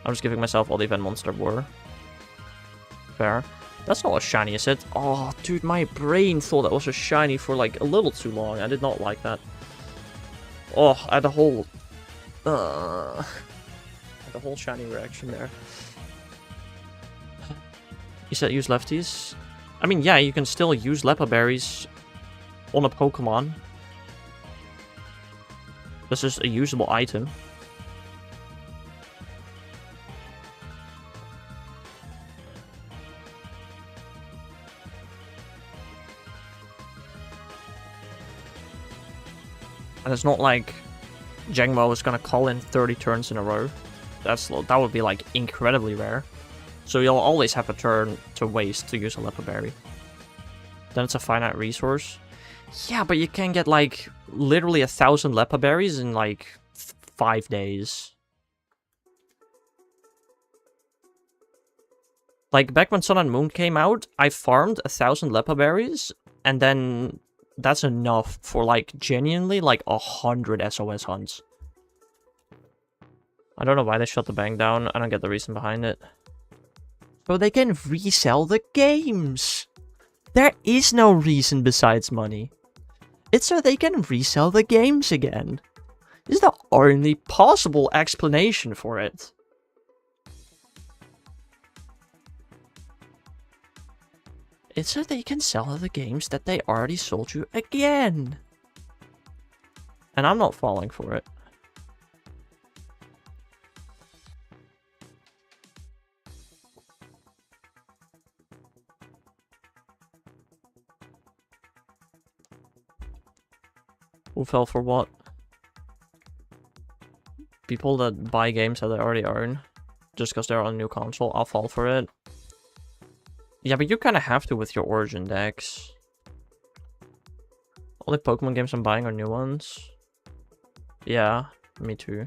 I'm just giving myself all the event monster were. Fair. That's not a shiny, is it? Oh, dude, my brain thought that was a shiny for, like, a little too long. I did not like that. Oh, I had a whole... the whole shiny reaction there. You said use lefties? I mean, yeah, you can still use Lepaberries on a Pokemon. This is a usable item. And it's not like Jangmo is gonna call in 30 turns in a row. That would be, like, incredibly rare. So you'll always have a turn to waste to use a Lepaberry. Then it's a finite resource. Yeah, but you can get, like, literally 1,000 Lepaberries in, like, 5 days. Like, back when Sun and Moon came out, I farmed 1,000 Lepaberries, and then that's enough for, like, genuinely, like, 100 SOS hunts. I don't know why they shut the bank down. I don't get the reason behind it. So they can resell the games. There is no reason besides money. It's so they can resell the games again. This is the only possible explanation for it. It's so they can sell the games that they already sold you again. And I'm not falling for it. Who fell for what? People that buy games that they already own just because they're on a new console. I'll fall for it. Yeah, but you kind of have to with your Origin decks. All the Pokemon games I'm buying are new ones. Yeah, me too.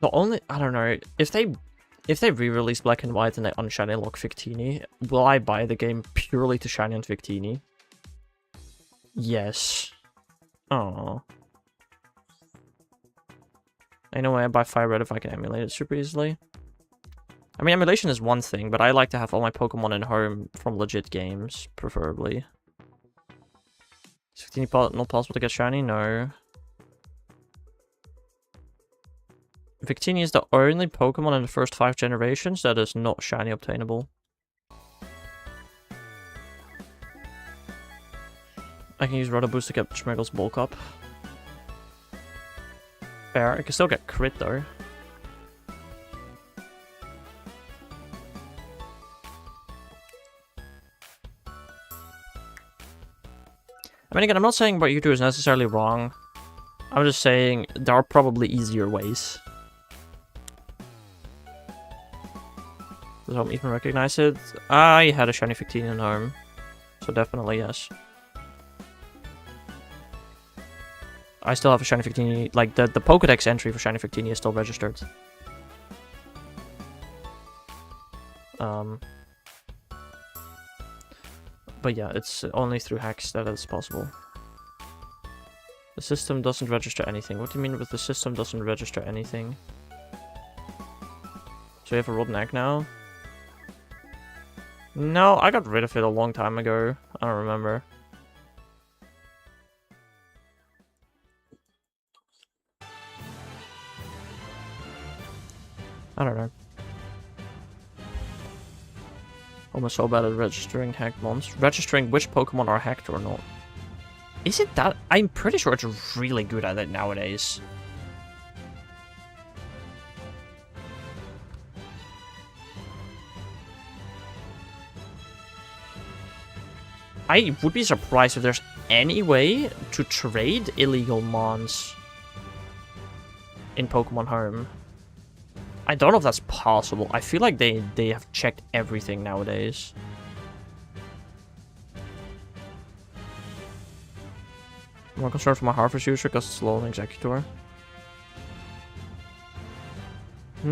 The only, I don't know, if they re-release Black and White and they unshiny lock Victini, will I buy the game purely to shiny on Victini? Yes. Oh. Anyway, I buy Fire Red if I can emulate it super easily. I mean, emulation is one thing, but I like to have all my Pokemon in home from legit games, preferably. Is Victini not possible to get shiny? No. Victini is the only Pokemon in the first 5 generations that is not shiny obtainable. I can use Roto Boost to get Schmeggle's bulk up. Fair, I can still get crit though. I mean, again, I'm not saying what you do is necessarily wrong. I'm just saying there are probably easier ways. Does home even recognize it? I had a shiny Victini in home, so definitely yes. I still have a shiny Victini, like the Pokédex entry for shiny Victini is still registered. But yeah, it's only through hacks that it's possible. The system doesn't register anything. What do you mean with the system doesn't register anything? So you have a rotten egg now? No, I got rid of it a long time ago. I don't remember. I don't know. Almost so bad at registering hacked mons. Registering which Pokemon are hacked or not. Is it that? I'm pretty sure it's really good at it nowadays. I would be surprised if there's any way to trade illegal mons in Pokemon Home. I don't know if that's possible. I feel like they have checked everything nowadays. I'm more concerned for my Harvest user because it's low on Executor. I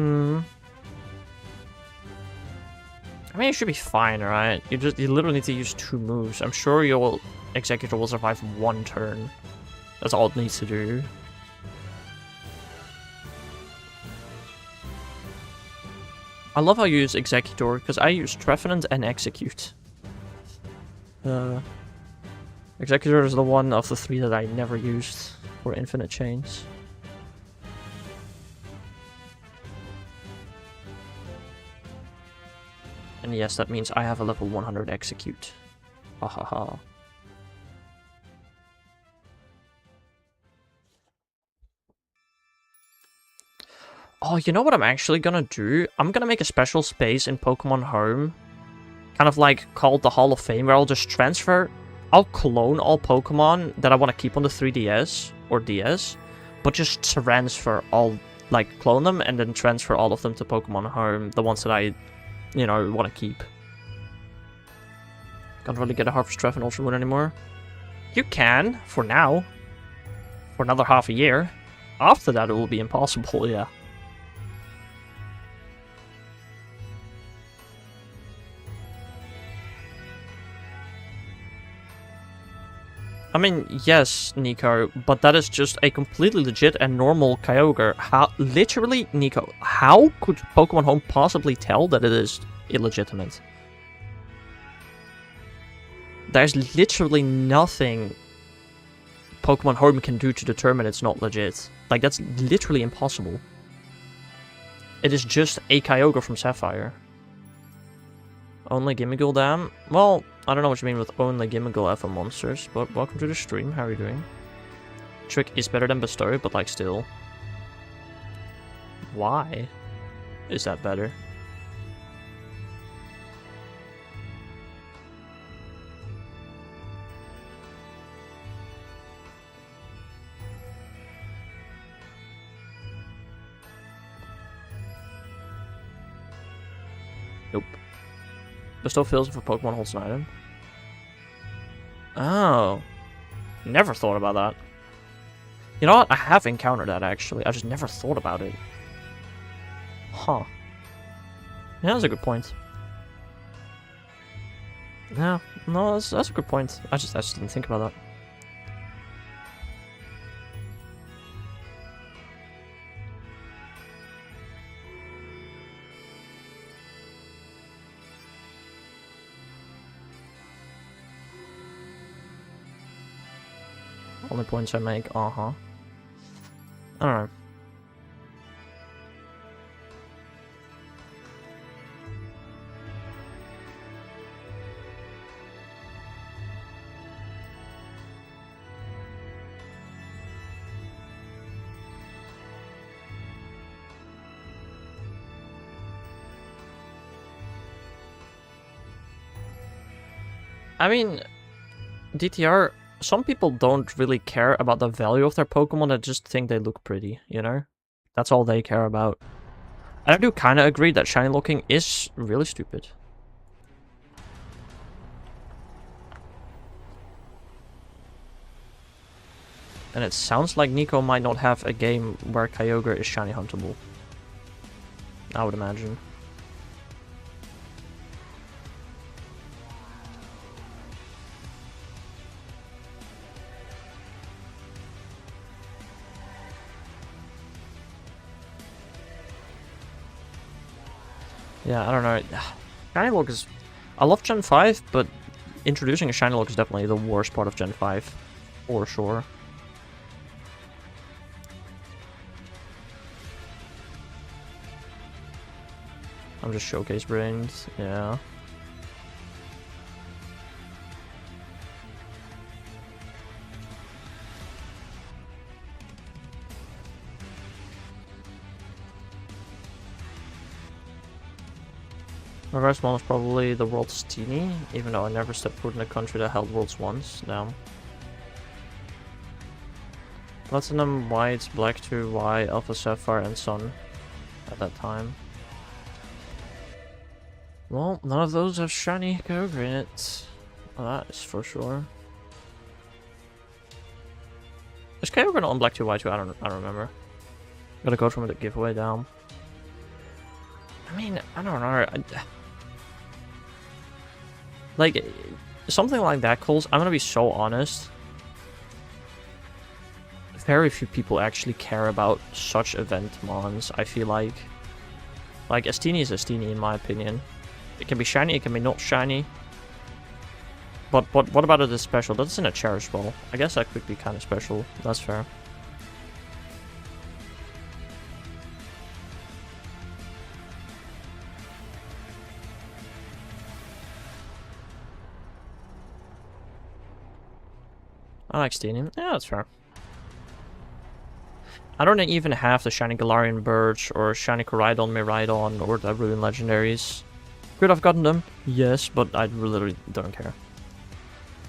mean, it should be fine, right? You literally need to use 2 moves. I'm sure your Executor will survive 1 turn. That's all it needs to do. I love how you use Executor, because I use Trevenant and Execute. Executor is the one of the 3 that I never used for Infinite Chains. And yes, that means I have a level 100 Execute. Ha ha ha. Oh, you know what I'm actually gonna do? I'm gonna make a special space in Pokemon Home. Kind of like called the Hall of Fame, where I'll just transfer... I'll clone all Pokemon that I want to keep on the 3DS or DS. But just transfer all... Like, clone them and then transfer all of them to Pokemon Home. The ones that I, you know, want to keep. Can't really get a Harvest Treff in Ultra Moon anymore. You can, for now. For another half a year. After that, it will be impossible, yeah. I mean, yes, Nico, but that is just a completely legit and normal Kyogre. How, literally, Nico, how could Pokemon Home possibly tell that it is illegitimate? There's literally nothing Pokemon Home can do to determine it's not legit. Like, that's literally impossible. It is just a Kyogre from Sapphire. Only Gimmighoul, damn. Well, I don't know what you mean with only Gimmighoul Alpha monsters, but welcome to the stream. How are you doing? Trick is better than Bestow, but like still. Why is that better? Nope. Bestow fails if a Pokemon holds an item. Oh. Never thought about that. You know what? I have encountered that, actually. I just never thought about it. Huh. Yeah, that's a good point. Yeah, no, that's a good point. I just didn't think about that. Only points I make, I don't know. I mean, DTR, some people don't really care about the value of their Pokemon, they just think they look pretty, you know? That's all they care about. And I do kind of agree that shiny looking is really stupid. And it sounds like Nico might not have a game where Kyogre is shiny huntable. I would imagine. Yeah, I don't know. Shiny Look is... I love Gen 5, but introducing a Shiny Look is definitely the worst part of Gen 5. For sure. I'm just showcase brains, yeah. Reverse Mon is probably the world's teeny, even though I never stepped foot in a country that held worlds once. Damn. Platinum, White, Black 2Y, Alpha Sapphire, and Sun at that time. Well, none of those have shiny Kyogre in it. Well, that is for sure. Is Kyogre not on Black 2Y too? I don't remember. Gotta go from the giveaway down. I mean, I don't know. Like, something like that, Coles, I'm gonna be so honest. Very few people actually care about such event mons, I feel like. Like, Estini is Estini, in my opinion. It can be shiny, it can be not shiny. But what about it is special? That's in a Cherish Ball. I guess that could be kind of special. That's fair. I like Stenium. Yeah, that's fair. I don't even have the shiny Galarian Birch or shiny Koraidon, Miraidon, or the Ruin Legendaries. Could have gotten them, yes, but I literally don't care.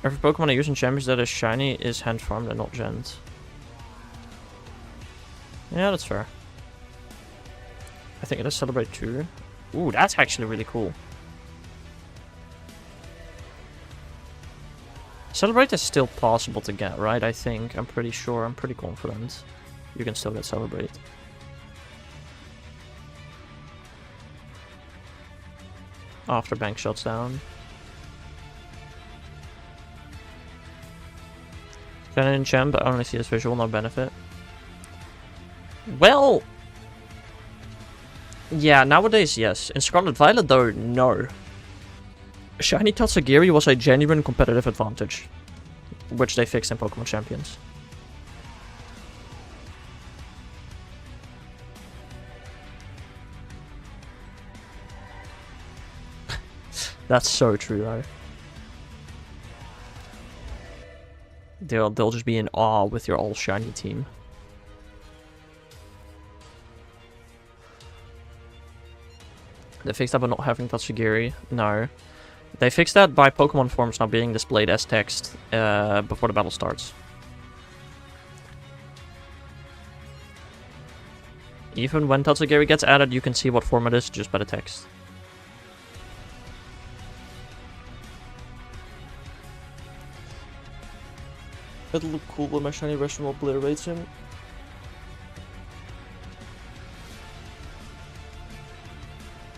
Every Pokemon I use in Champions that is shiny is hand farmed and not gent. Yeah, that's fair. I think it is Celebrate 2. Ooh, that's actually really cool. Celebrate is still possible to get, right? I think. I'm pretty sure. I'm pretty confident. You can still get Celebrate. After Bank shuts down. Then in Champ, I only see as visual, no benefit. Well... yeah, nowadays, yes. In Scarlet Violet, though, no. Shiny Tatsugiri was a genuine competitive advantage, which they fixed in Pokemon Champions. That's so true, though. They'll just be in awe with your all shiny team. They fixed that by not having Tatsugiri? No. They fixed that by Pokemon forms not being displayed as text before the battle starts. Even when Tatsugiri gets added, you can see what form it is just by the text. It'll look cool when my shiny Reshiram obliterates him.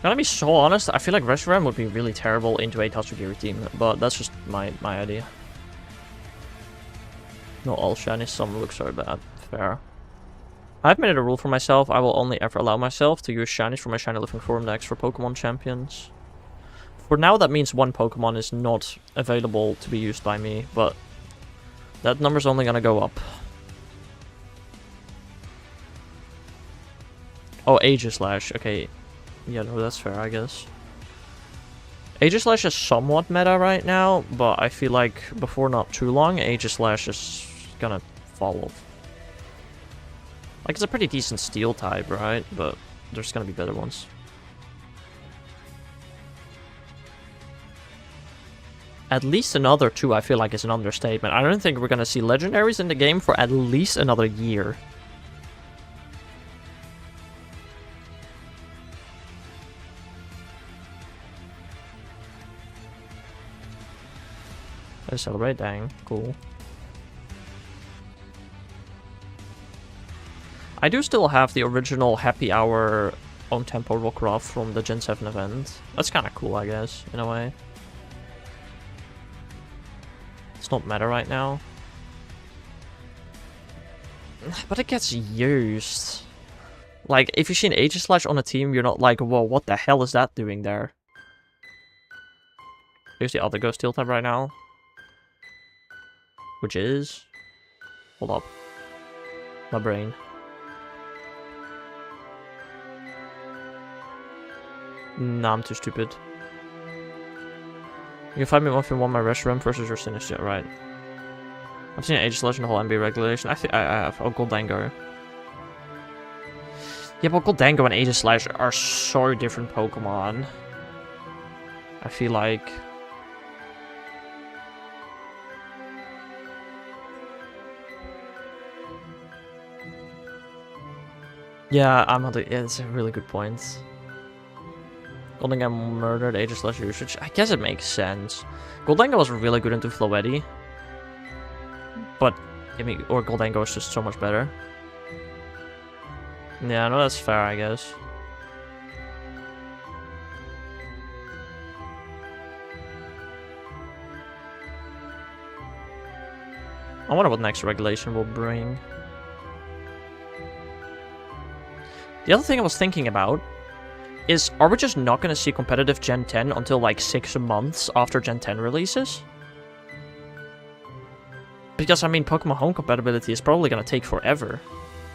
Gonna be so honest, I feel like Reshiram would be really terrible into a Tatsugiri team, but that's just my idea. Not all shiny, some look so bad. Fair. I've made it a rule for myself, I will only ever allow myself to use shinies for my shiny living form decks for Pokemon champions. For now that means one Pokemon is not available to be used by me, but that number's only gonna go up. Oh, Aegislash, okay. Yeah, no, that's fair, I guess. Aegislash is somewhat meta right now, but I feel like before not too long, Aegislash is gonna fall off. Like, it's a pretty decent steel type, right? But there's gonna be better ones. At least another 2, I feel like, is an understatement. I don't think we're gonna see legendaries in the game for at least another year. I celebrate, dang, cool. I do still have the original Happy Hour own tempo Rockruff from the Gen 7 event. That's kind of cool, I guess, in a way. It's not meta right now. But it gets used. Like, if you see an Aegislash on a team, you're not like, whoa, what the hell is that doing there? Here's the other Ghost Steel type right now. Which is... Hold up. My brain. Nah, I'm too stupid. You can find me if you want my Reshiram versus your Sinistcha, right? I've seen Aegislash in the whole NBA regulation. I have. Oh, Goldango. Yeah, but Goldango and Aegislash are so different Pokemon. I feel like... Yeah, it's a really good point. Goldango murdered Aegislash usage. I guess it makes sense. Goldango was really good into Floetti. But, I mean, or Goldango is just so much better. Yeah, no, that's fair, I guess. I wonder what next regulation will bring. The other thing I was thinking about is, are we just not going to see competitive Gen 10 until like 6 months after Gen 10 releases? Because, I mean, Pokemon Home compatibility is probably going to take forever.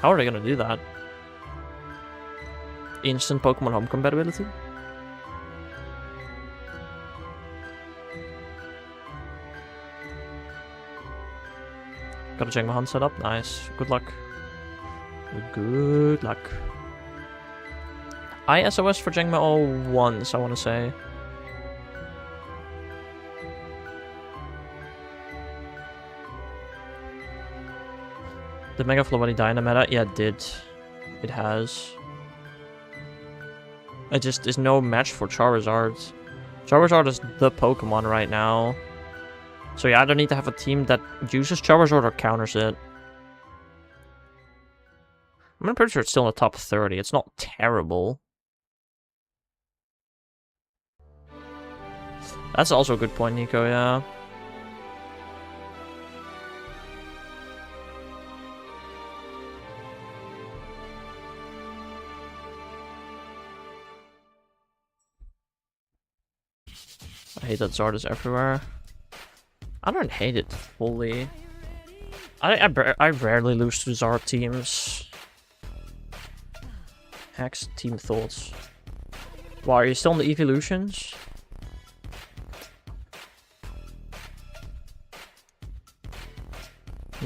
How are they going to do that? Instant Pokemon Home compatibility? Got a Jangma Hunt set up. Nice. Good luck. Good luck. ISOS for Jangma all once, I want to say. Did Mega Floetti die in the meta? Yeah, it did. It has. It just is no match for Charizard. Charizard is the Pokemon right now. So you either need to have a team that uses Charizard or counters it. I'm pretty sure it's still in the top 30. It's not terrible. That's also a good point, Nico, yeah. I hate that Zard is everywhere. I don't hate it fully. I rarely lose to Zard teams. Hex team thoughts. Wow, are you still in the evolutions?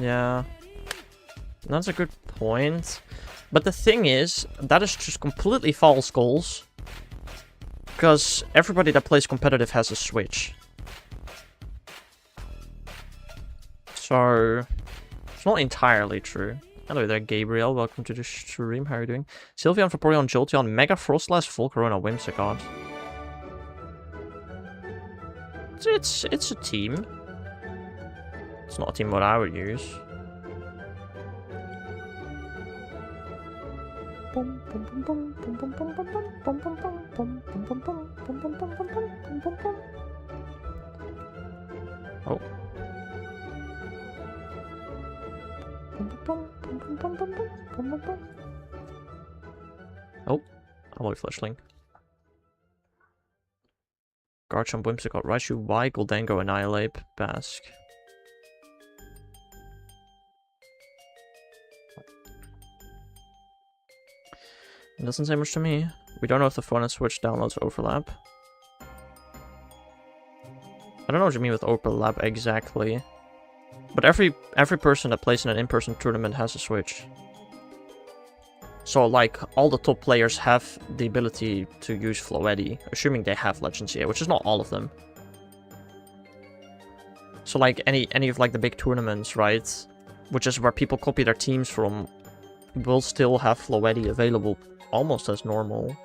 Yeah. That's a good point. But the thing is, that is just completely false goals. Because everybody that plays competitive has a Switch. So, it's not entirely true. Hello there, Gabriel. Welcome to the stream. How are you doing? Sylvian, Vaporeon, Jolteon, Mega Frostlass, Volcarona, Whimsicott. It's a team. It's not a team what I would use. Oh. Oh, Alloy Fleshling. Garchomp, Whimsicott, Raichu, Y, Goldango, Annihilate, Basque. It doesn't say much to me. We don't know if the phone and Switch downloads overlap. I don't know what you mean with overlap exactly. But every person that plays in an in-person tournament has a Switch. So, like, all the top players have the ability to use Floetti, assuming they have Legends here, which is not all of them. So, like, any of, like, the big tournaments, right? Which is where people copy their teams from, will still have Floetti available almost as normal.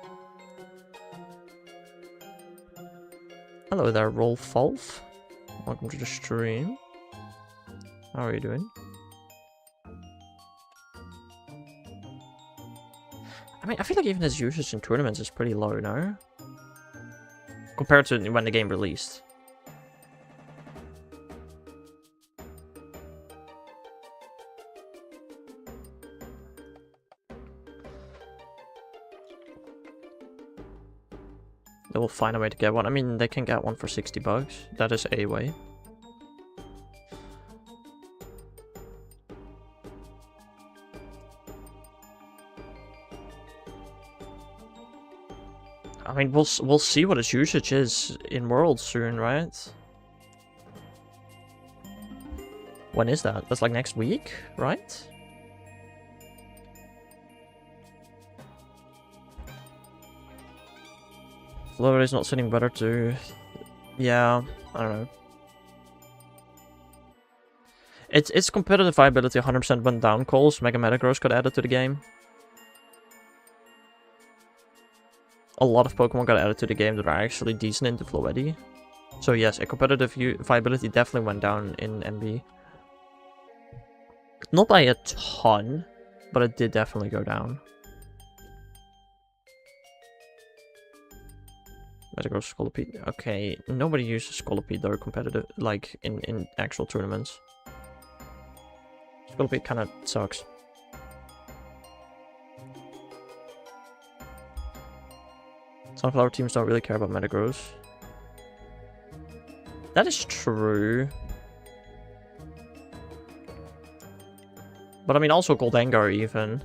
Hello there, Rolfulf. Welcome to the stream. How are you doing? I mean, I feel like even his usage in tournaments is pretty low, no? Compared to when the game released. They will find a way to get one. I mean, they can get one for 60 bucks. That is a way. I mean, we'll see what its usage is in Worlds soon, right? When is that? That's like next week, right? Flower is not sitting better too. Yeah, I don't know. Its competitive viability 100% went down, calls. Mega Metagross got added to the game. A lot of Pokemon got added to the game that are actually decent into Floetti. So yes, a competitive viability definitely went down in MB. Not by a ton, but it did definitely go down. Metagross, Scolipede. Okay, nobody uses Scolipede though competitive, like in actual tournaments. Scolipede kind of sucks. Sunflower teams don't really care about Metagross. That is true. But I mean, also Goldango even.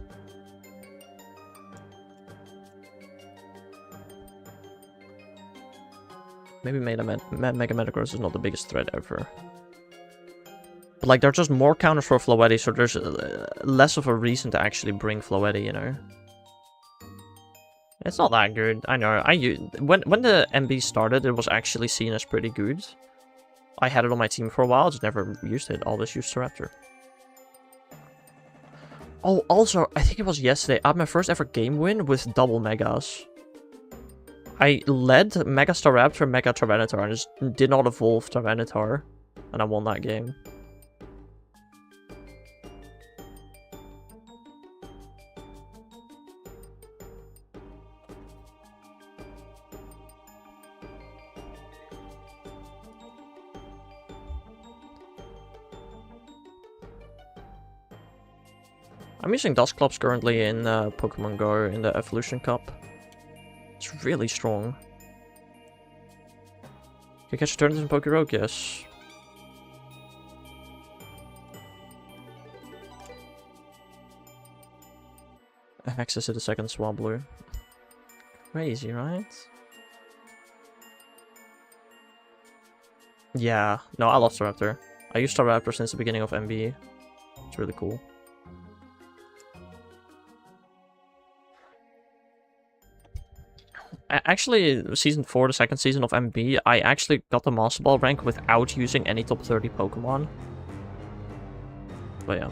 Maybe Mega Metagross is not the biggest threat ever. But like, there's just more counters for Floetti, so there's less of a reason to actually bring Floetti, you know? It's not that good. I know. When the MB started, it was actually seen as pretty good. I had it on my team for a while, just never used it. Always used Staraptor. Oh, also, I think it was yesterday. I had my first ever game win with double Megas. I led Mega Staraptor, Mega Tyranitar, and just did not evolve Tyranitar. And I won that game. I'm using Dusclops currently in Pokemon Go in the Evolution Cup. It's really strong. Can you catch turtles in Pokerogue? Yes. I have access to the second Swablu. Crazy, right? Yeah. No, I love Staraptor. I used Staraptor since the beginning of MB. It's really cool. Actually, Season 4, the second season of MB, I actually got the Master Ball rank without using any top 30 Pokemon. But yeah.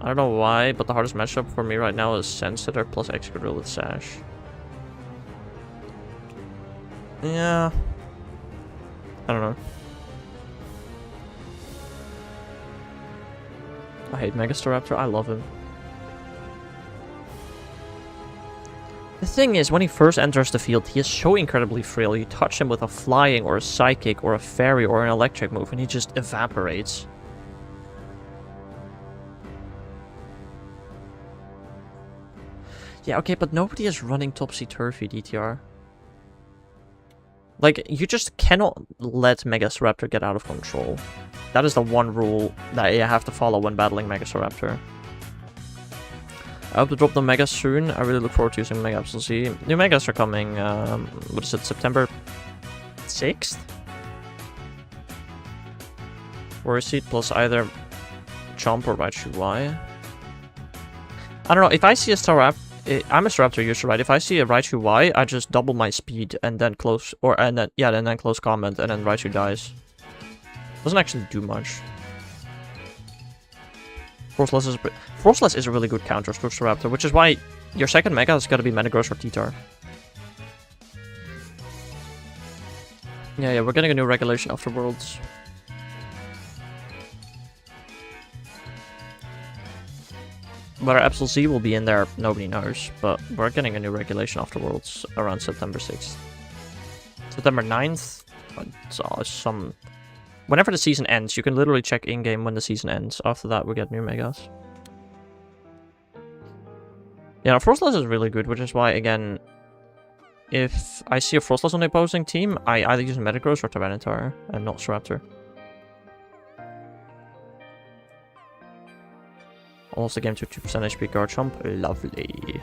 I don't know why, but the hardest matchup for me right now is Sensitor plus Excadrill with Sash. Yeah. I don't know. I hate Megastaraptor, I love him. The thing is, when he first enters the field, he is so incredibly frail. You touch him with a flying or a psychic or a fairy or an electric move and he just evaporates. Yeah, okay, but nobody is running topsy-turvy DTR. Like, you just cannot let Megastaraptor get out of control. That is the one rule that you have to follow when battling Megastaraptor. I hope to drop the Megas soon. I really look forward to using Mega Absol Z. New Megas are coming, what is it, September 6th? Worry Seed plus either Chomp or Raichu Y. I don't know, if I see a Staraptor, I'm a Staraptor user, right? If I see a Raichu Y, I just double my speed and then close, and then close comment, and then Raichu dies. Doesn't actually do much. Frostless is a really good counter to Staraptor, which is why your second Mega has got to be Metagross or T-Tar. Yeah, we're getting a new regulation afterwards. Whether Absol Z will be in there, nobody knows, but we're getting a new regulation afterwards around September 6th. September 9th? Whenever the season ends, you can literally check in-game when the season ends. After that, we get new Megas. Yeah, Frostless is really good, which is why, again, if I see a Frostless on the opposing team, I either use Metagross or Tyranitar, and not Staraptor. I lost the game to 2% HP Garchomp. Lovely.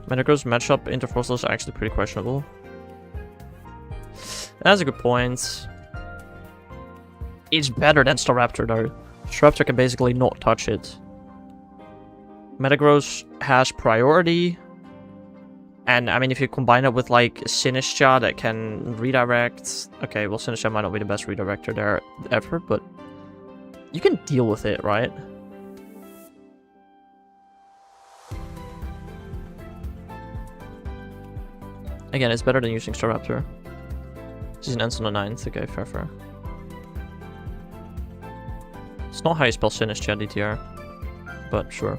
Metagross matchup into Frostless are actually pretty questionable. That's a good point. It's better than Staraptor though. Staraptor can basically not touch it. Metagross has priority. And I mean, if you combine it with like Sinistcha that can redirect. Okay, well, Sinistcha might not be the best redirector there ever, but you can deal with it, right? Again, it's better than using Staraptor. Season ends on the 9th. Okay, fair. It's not how you spell Sinistcha DTR, but sure.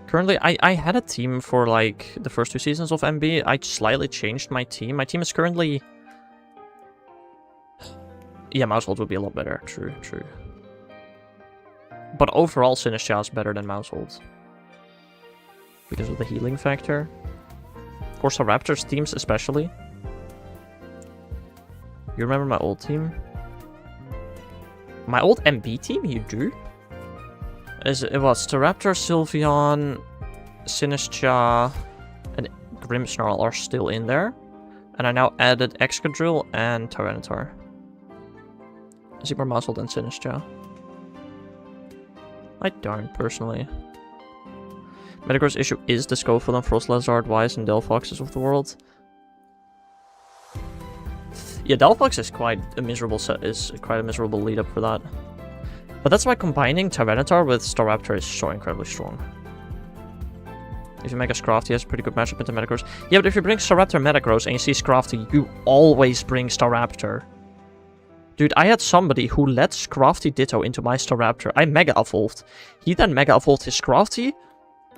Currently, I had a team for like the first 2 seasons of MB. I slightly changed my team. My team is currently... Yeah, Maushold would be a lot better. True. But overall, Sinistcha is better than Maushold. Because of the healing factor. For Staraptor's teams especially. You remember my old team? My old MB team? You do? It was Staraptor, Sylveon, Sinistcha, and Grimmsnarl are still in there. And I now added Excadrill and Tyranitar. I see more Maushold than Sinistcha. I don't, personally. Metagross issue is the Schofield and Frostlizard, Wise, and Delphoxes of the world. Yeah, Delphox is quite a miserable lead up for that. But that's why combining Tyranitar with Staraptor is so incredibly strong. If you make a Scrafty, he has a pretty good matchup into Metagross. Yeah, but if you bring Staraptor Metagross and you see Scrafty, you always bring Staraptor. Dude, I had somebody who let Scrafty Ditto into my Staraptor. I Mega Evolved. He then Mega Evolved his Scrafty,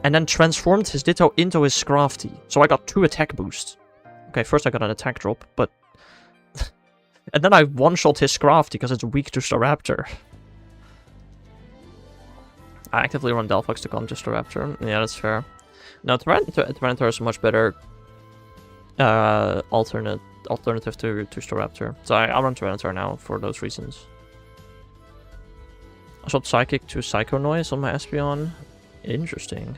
and then transformed his Ditto into his Scrafty. So I got 2 attack boosts. Okay, first I got an attack drop, but... and then I one-shot his Scrafty because it's weak to Staraptor. I actively run Delphox to counter Staraptor. Yeah, that's fair. No, Tyranitar is a much better alternative to Staraptor. So I run Tyranitar now for those reasons. I shot Psychic to Psycho Noise on my Espeon. Interesting.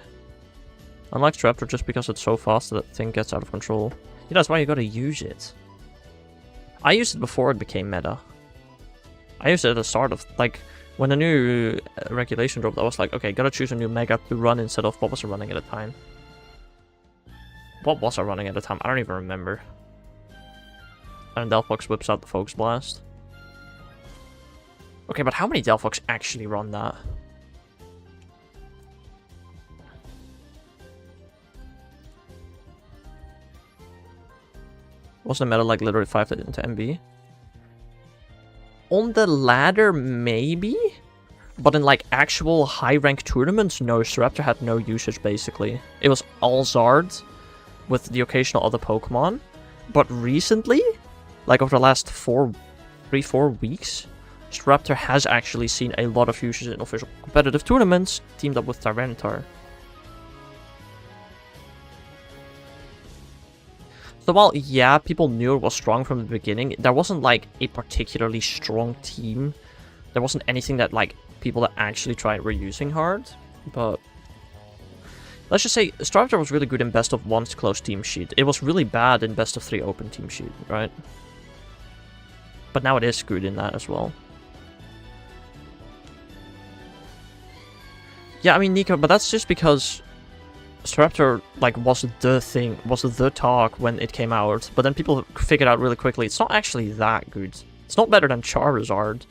Unlike Staraptor, just because it's so fast that thing gets out of control. Yeah, that's why you gotta use it. I used it before it became meta. I used it at the start of, like, when the new regulation dropped, I was like, okay, gotta choose a new mega to run instead of what was I running at the time. What was I running at the time? I don't even remember. And Delphox whips out the Focus Blast. Okay, but how many Delphox actually run that? Wasn't the meta like literally 5 into MB? On the ladder, maybe? But in like actual high rank tournaments, no, Staraptor had no usage basically. It was all Zard with the occasional other Pokemon. But recently, like over the last 3-4 weeks, Staraptor has actually seen a lot of usage in official competitive tournaments, teamed up with Tyranitar. So while, yeah, people knew it was strong from the beginning, there wasn't, like, a particularly strong team. There wasn't anything that, like, people that actually tried were using hard. But let's just say, Staraptor was really good in best of 1's closed team sheet. It was really bad in best of 3 open team sheet, right? But now it is good in that as well. Yeah, I mean, Nico, but that's just because Staraptor, like, was the thing, was the talk when it came out, but then people figured out really quickly, it's not actually that good. It's not better than Charizard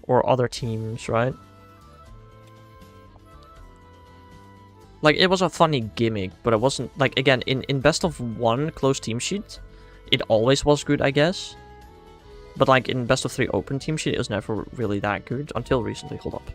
or other teams, right? Like, it was a funny gimmick, but it wasn't, like, again, in best of 1 closed team sheet, it always was good, I guess. But, like, in best of 3 open team sheet, it was never really that good until recently. Hold up.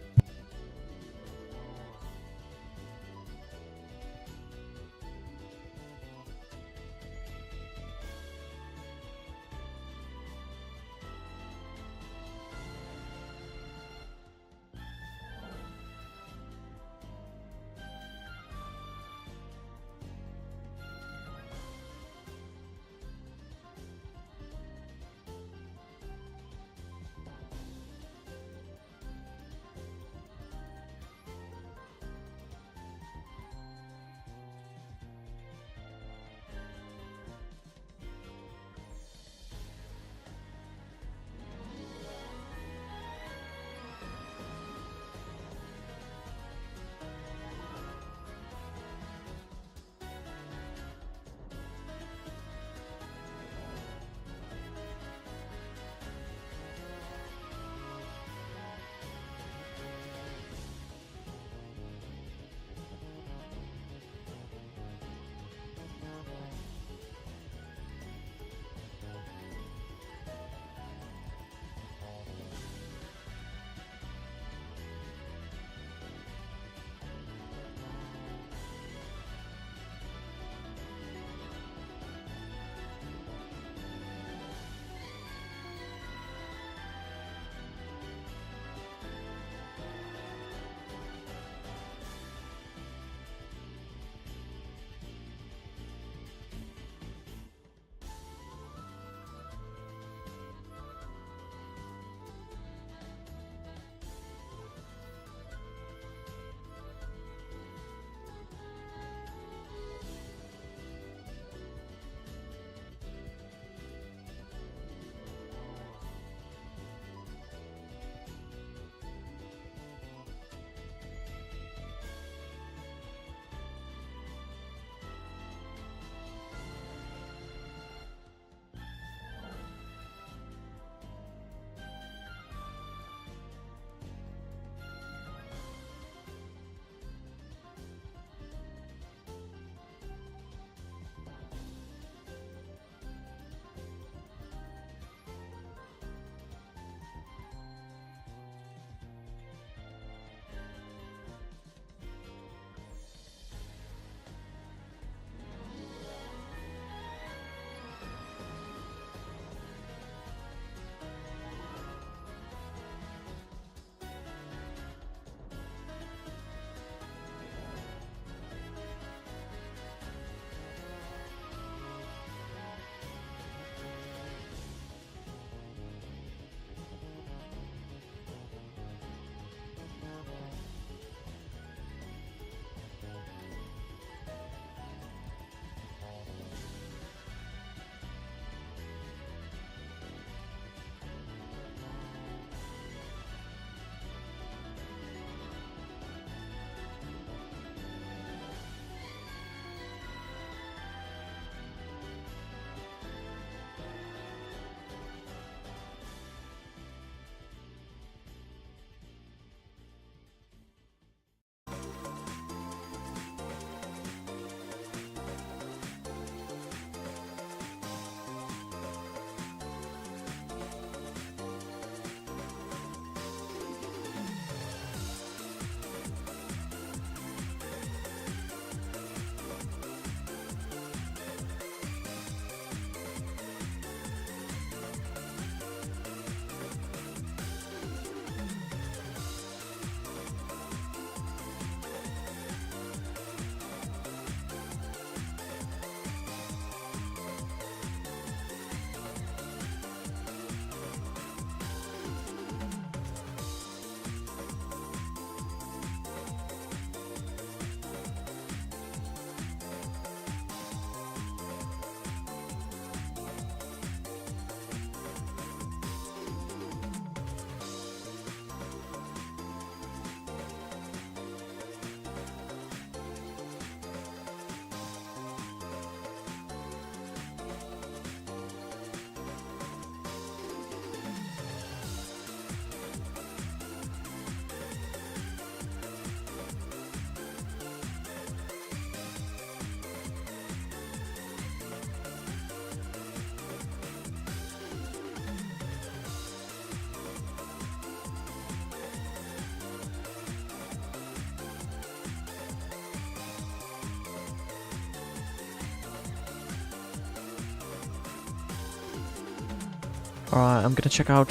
Alright, I'm gonna check out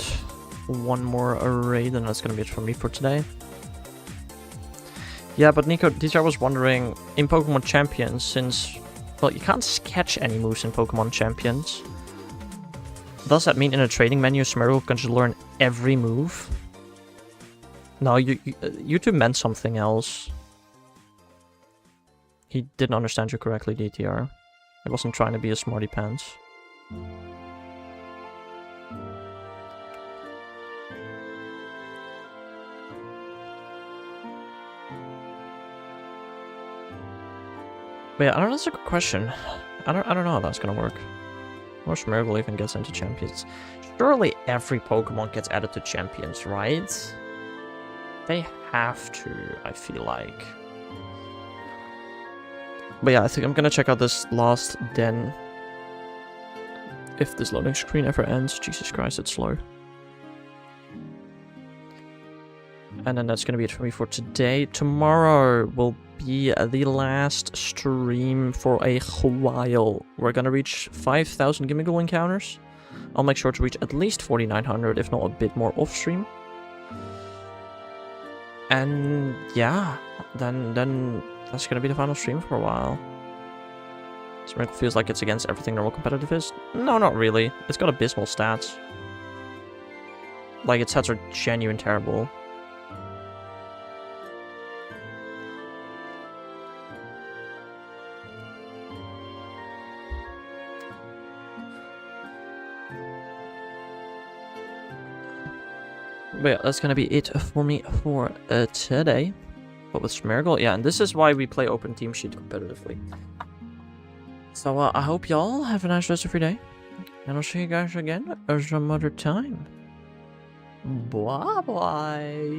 one more array, then that's gonna be it for me for today. Yeah, but Nico, DJ was wondering, in Pokemon Champions, since, well, you can't sketch any moves in Pokemon Champions, does that mean in a trading menu, Smeargle can just learn every move? No, YouTube meant something else. He didn't understand you correctly, DTR. He wasn't trying to be a smarty pants. But yeah, I don't know, that's a good question. I don't know how that's gonna work. Or Smeargle even gets into Champions. Surely every Pokemon gets added to Champions, right? They have to, I feel like. But yeah, I think I'm gonna check out this last den. If this loading screen ever ends. Jesus Christ, it's slow. And then that's gonna be it for me for today. Tomorrow will be the last stream for a while. We're gonna reach 5,000 Gimmighoul encounters. I'll make sure to reach at least 4,900, if not a bit more off stream. And yeah, then that's gonna be the final stream for a while. Smeargle feels like it's against everything normal competitive is. No, not really. It's got abysmal stats. Like, its stats are genuine terrible. But yeah, that's gonna be it for me for today. But with Smeargle, yeah, and this is why we play Open Team Sheet competitively. So I hope y'all have a nice rest of your day. And I'll see you guys again some other time. Bye-bye.